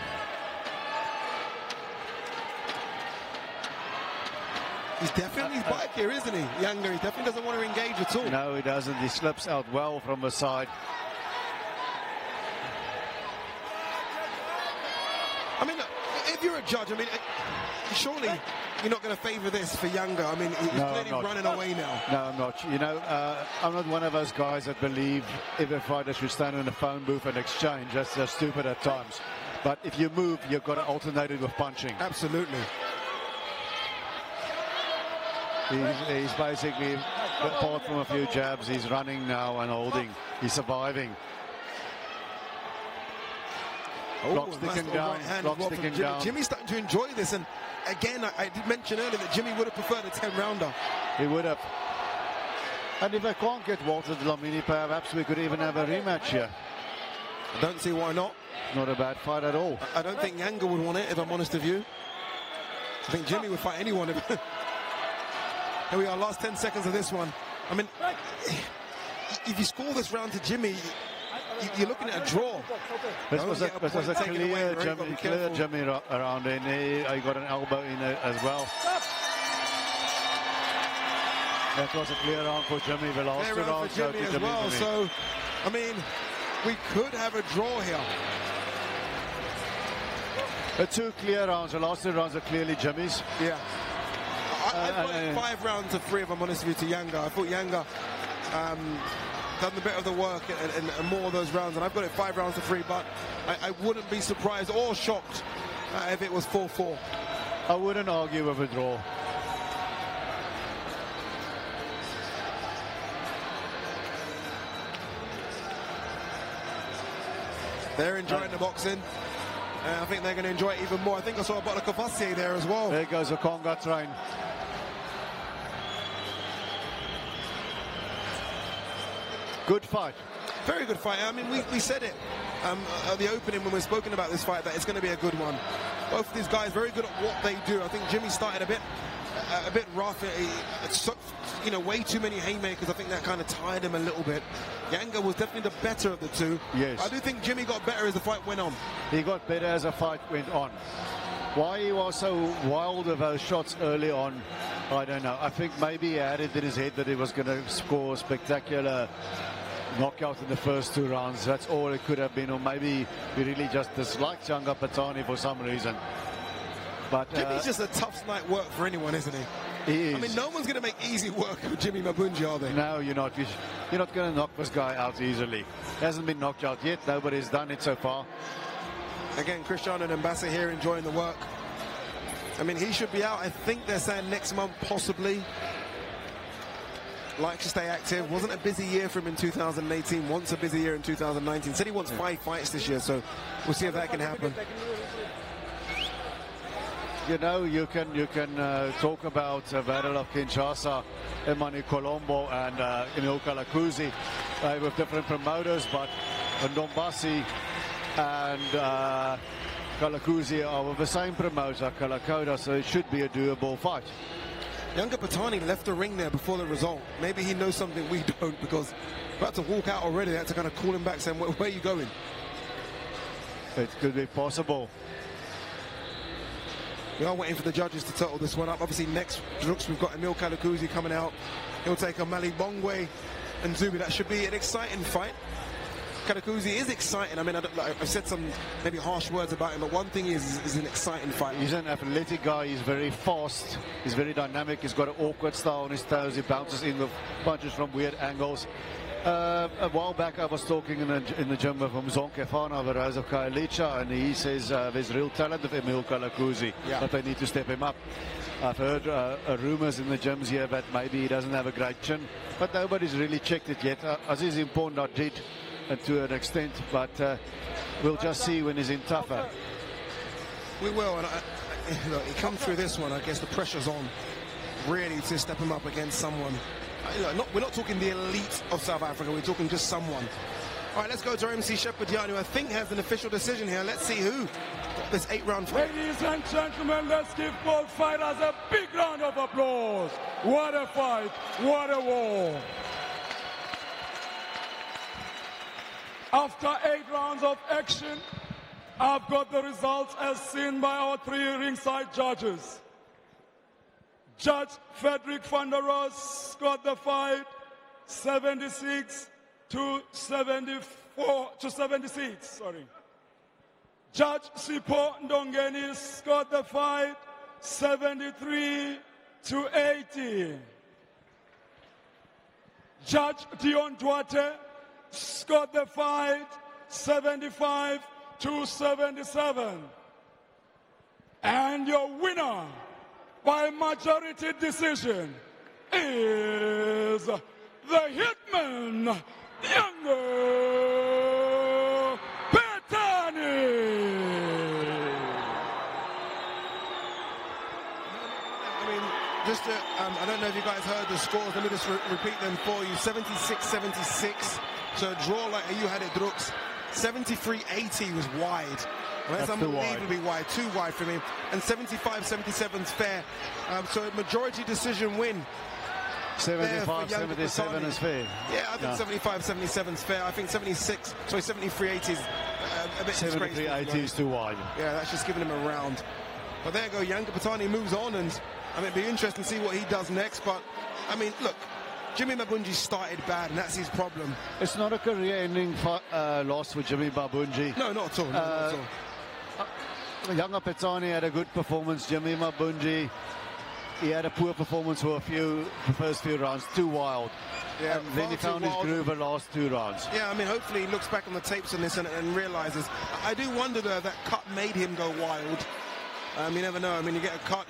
He's definitely his bike here, isn't he, Ganga? He definitely doesn't want to engage at all. No, he doesn't. He slips out well from the side. I mean, if you're a judge, I mean, surely you're not going to favour this for Ganga. I mean, he's clearly running away now. No, I'm not. You know, I'm not one of those guys that believe every fighter should stand in a phone booth and exchange. That's just stupid at times. But if you move, you've got to alternate it with punching. Absolutely. He's basically, apart from a few jabs, he's running now and holding. He's surviving. Block sticking down, block sticking down. Jimmy's starting to enjoy this, and again, I did mention earlier that Jimmy would have preferred a 10-rounder. He would have. And if I can't get Walter Dlamini, perhaps we could even have a rematch here. I don't see why not. Not a bad fight at all. I don't think Ganga would want it, if I'm honest with you. I think Jimmy would fight anyone. Here we are, last 10 seconds of this one. I mean, if you score this round to Jimmy, you're looking at a draw. This was a clear Jimmy around in there. I got an elbow in there as well. That was a clear round for Jimmy. The last two rounds go to Jimmy well. So, I mean, we could have a draw here. The 2 clear rounds, the last 2 rounds are clearly Jimmy's. Yeah. I've got it 5 rounds to 3 if I'm honest with you to Ganga. I thought Ganga done the bit of the work and more of those rounds, and I've got it 5 rounds to 3, but I wouldn't be surprised or shocked if it was 4-4. I wouldn't argue with a draw. They're enjoying the boxing. I think they're going to enjoy it even more. I think I saw a bottle of Kuzey there as well. There goes a Conga train. Good fight. Very good fight. I mean, we said it at the opening when we were spoken about this fight that it's going to be a good one. Both of these guys very good at what they do. I think Jimmy started a bit rough. You know, way too many haymakers. I think that kind of tired him a little bit. Ganga was definitely the better of the two. Yes. I do think Jimmy got better as the fight went on. He got better as the fight went on. Why he was so wild of those shots early on, I don't know. I think maybe he had it in his head that he was going to score a spectacular knockout in the first 2 rounds. That's all it could have been. Or maybe he really just disliked Phatani for some reason. But Jimmy's just a tough night work for anyone, isn't he? He is. I mean, no one's going to make easy work with Jimmy Mybunge, are they? No, you're not. You're not going to knock this guy out easily. He hasn't been knocked out yet. Nobody's done it so far. Again, Cristiano and Mbassa here enjoying the work. I mean, he should be out. I think they're saying next month, possibly. Likes to stay active. Wasn't a busy year for him in 2018. Wants a busy year in 2019. Said he wants 5 fights this year, so we'll see if that can happen. You know, you can talk about Battle of Kinshasa, Emmanuel Colombo and Emil Kalakuzi with different promoters, but Ndombasi and Kalakuzi are with the same promoter, KALAKODA, so it should be a doable fight. Younger Phatani left the ring there before the result. Maybe he knows something we don't, because about to walk out already. They had to kind of call him back saying, where are you going? It could be possible. We are waiting for the judges to total this one up. Obviously, next looks we've got Emil Kalakuzi coming out. He'll take on Mybunge and Dube. That should be an exciting fight. Kalakuzi is exciting. I mean, I've said some maybe harsh words about him, but one thing is an exciting fight. He's an athletic guy. He's very fast. He's very dynamic. He's got an awkward style on his toes. He bounces in with punches from weird angles. A while back, I was talking in the gym with Kekana, the rise of Kailicha, and he says there's real talent with Emil Kalakuzi, but they need to step him up. I've heard rumors in the gyms here that maybe he doesn't have a great chin, but nobody's really checked it yet. Aziz Imponda did to an extent, but we'll just see when he's in tougher. We will, and look, he comes through this one. I guess the pressure's on, really, to step him up against someone. We're not talking the elite of South Africa, we're talking just someone. All right, let's go to our MC Shepherd-Yard, who I think has an official decision here. Let's see who got this 8-round fight. Ladies and gentlemen, let's give both fighters a big round of applause. What a fight, what a war. After 8 rounds of action, I've got the results as seen by our 3 ringside judges. Judge Frederick van der Ross got the fight 76 to 76. Sorry. Judge Sipho Ndongeni got the fight 73 to 80. Judge Dion Duarte got the fight 75 to 77. And your winner by majority decision is the Hitman, Younger Phatani. I mean, just to, I don't know if you guys heard the scores. Let me just repeat them for you. 76-76. So a draw like you had it, Drux. 73-80 was wide. Well, that's unbelievably wide, too wide for me. And 75-77 is fair. So a majority decision win. 75-77 is fair. Yeah, I think 75-77 is fair. I think 73-80 is a bit disgraceful. 73-80 is too wide. Yeah, that's just giving him a round. But there you go, Younger Phatani moves on, and I mean, it'd be interesting to see what he does next. But I mean, look, Jimmy Mybunge started bad, and that's his problem. It's not a career-ending loss for Jimmy Mybunge. No, not at all. No, not at all. Younger Phatani had a good performance. Jimmy Mybunge he had a poor performance for the first few rounds, too wild. Yeah, and then he found his groove the last 2 rounds. Yeah, I mean, hopefully he looks back on the tapes on this and realizes. I do wonder though that cut made him go wild. You never know. I mean, you get a cut,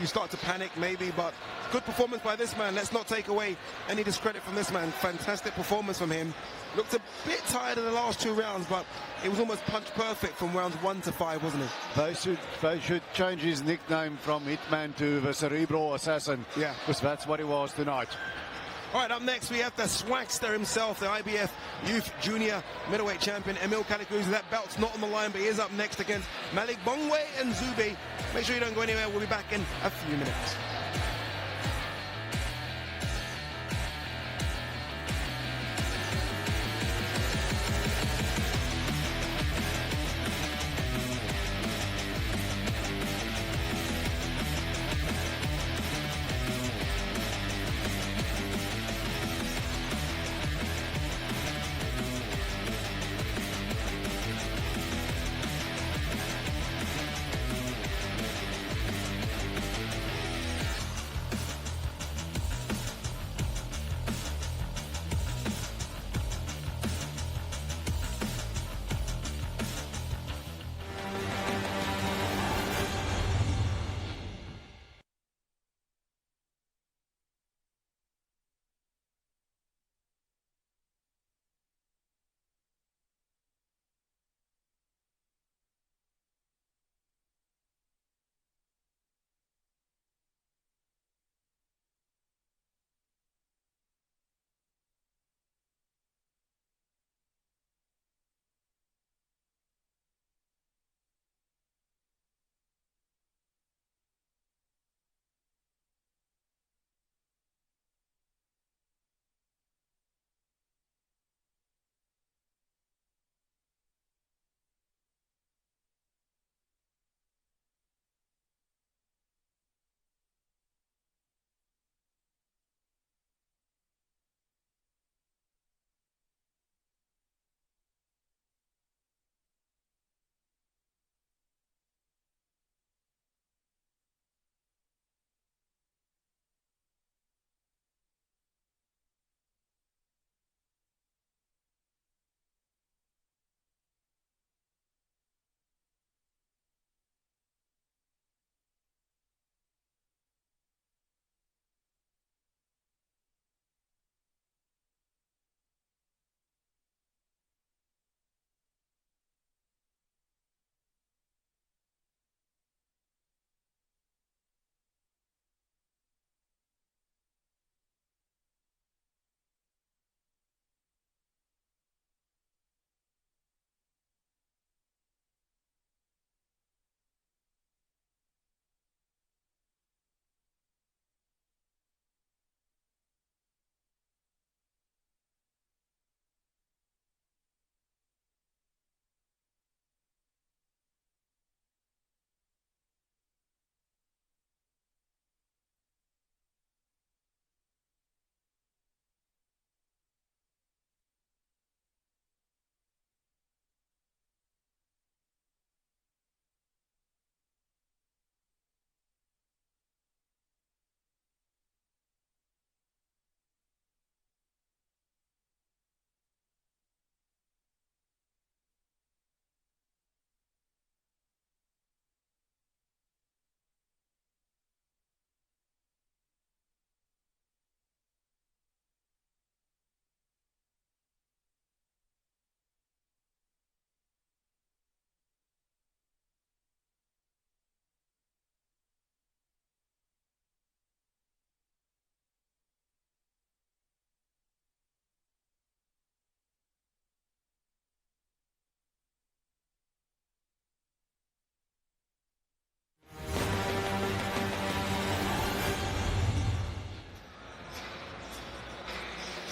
you start to panic maybe, but good performance by this man. Let's not take away any discredit from this man. Fantastic performance from him. Looked a bit tired in the last 2 rounds, but it was almost punch perfect from rounds 1 to 5, wasn't it? They should change his nickname from Hitman to the Cerebral Assassin. Yeah. Because that's what he was tonight. All right, up next we have the swagster himself, the IBF Youth Junior Middleweight Champion, Emil Kalakouzi. That belt's not on the line, but he is up next against Mybunge and Dube. Make sure you don't go anywhere. We'll be back in a few minutes.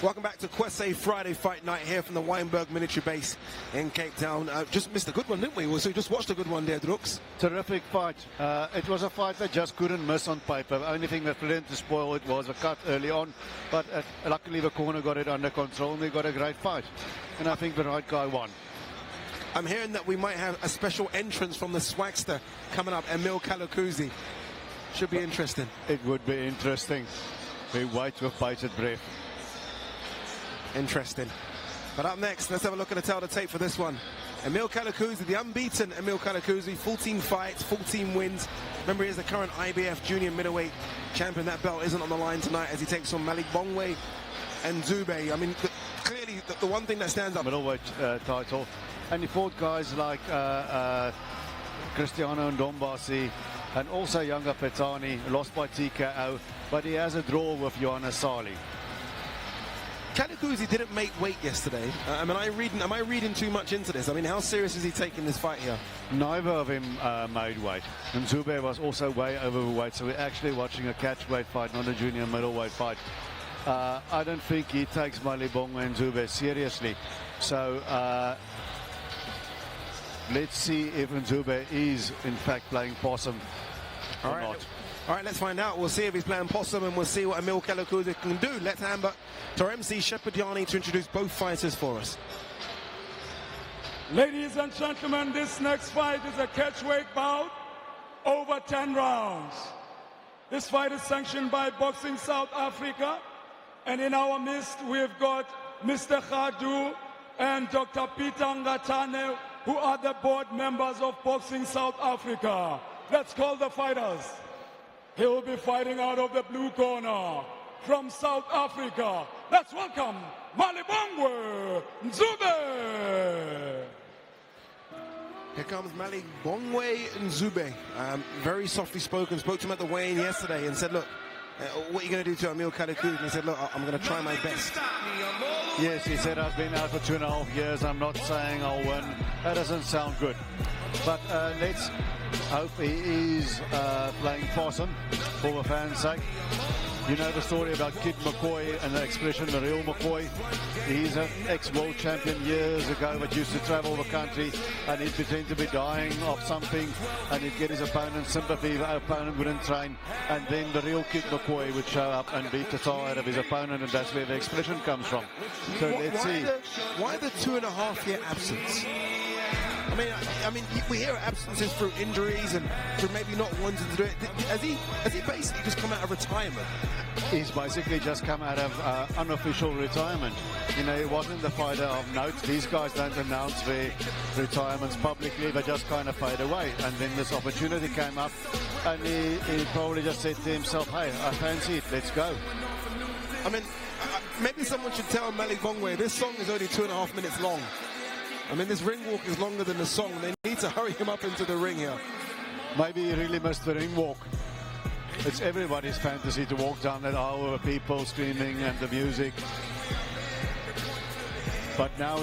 Welcome back to Kwese Friday Fight Night here from the Wynberg military base in Cape Town. Just missed a good one, didn't we? So we just watched a good one there, Drooks. Terrific fight. It was a fight that just couldn't miss on paper. The only thing that didn't spoil it was a cut early on, but luckily the corner got it under control and they got a great fight. And I think the right guy won. I'm hearing that we might have a special entrance from the swagster coming up, Emil Kalakouzi. Should be interesting. It would be interesting. We wait with bated breath. Interesting. But up next, let's have a look at the tail of the tape for this one. Emil Kalakoda, the unbeaten Emil Kalakoda, 14 fights, 14 wins. Remember, he is the current IBF junior middleweight champion. That belt isn't on the line tonight as he takes on Mybunge and Dube. I mean, clearly, the one thing that stands up... Middleweight title. And he fought guys like Cristiano Ndombasi and also younger Phatani, lost by TKO, but he has a draw with Johannes Sali. Kalakoda didn't make weight yesterday. Am I reading too much into this? I mean, how serious is he taking this fight here? Neither of him made weight. And Dube was also way overweight, so we're actually watching a catchweight fight, not a junior middleweight fight. I don't think he takes Mybunge and Dube seriously. So let's see if Dube is in fact playing possum or not. All right, let's find out. We'll see if he's playing possum and we'll see what Emil Kalakoda can do. Let's hand back to our MC Shepardiani to introduce both fighters for us. Ladies and gentlemen, this next fight is a catchweight bout over 10 rounds. This fight is sanctioned by Boxing South Africa. And in our midst, we've got Mr. Khadu and Dr. Peter Ngatane, who are the board members of Boxing South Africa. Let's call the fighters. He will be fighting out of the blue corner from South Africa. Let's welcome Mybunge Dube. Here comes Mybunge Dube. Very softly spoken. Spoke to him at the weigh-in yesterday and said, look, what are you going to do to Emil Kalakoda? And he said, look, I'm going to try my best. Yes, he said, I've been out for 2.5 years. I'm not saying I'll win. That doesn't sound good. But let's hope he is playing possum for the fans' sake. You know the story about Kid McCoy and the expression, the real McCoy. He's an ex-world champion years ago but used to travel the country and he'd pretend to be dying of something and he'd get his opponent's sympathy. The opponent wouldn't train and then the real Kid McCoy would show up and beat the tar out of his opponent, and that's where the expression comes from. So let's see. Why the 2.5-year absence? I mean, we hear absences through injuries and through maybe not wanting to do it. Has he basically just come out of retirement? He's basically just come out of unofficial retirement. You know, he wasn't the fighter of note. These guys don't announce their retirements publicly. They just kind of fade away. And then this opportunity came up and he probably just said to himself, hey, I fancy it, let's go. I mean, maybe someone should tell Mybunge this song is only 2.5 minutes long. I mean, this ring walk is longer than the song. They need to hurry him up into the ring here. Maybe he really missed the ring walk. It's everybody's fantasy to walk down that aisle with people screaming and the music. But now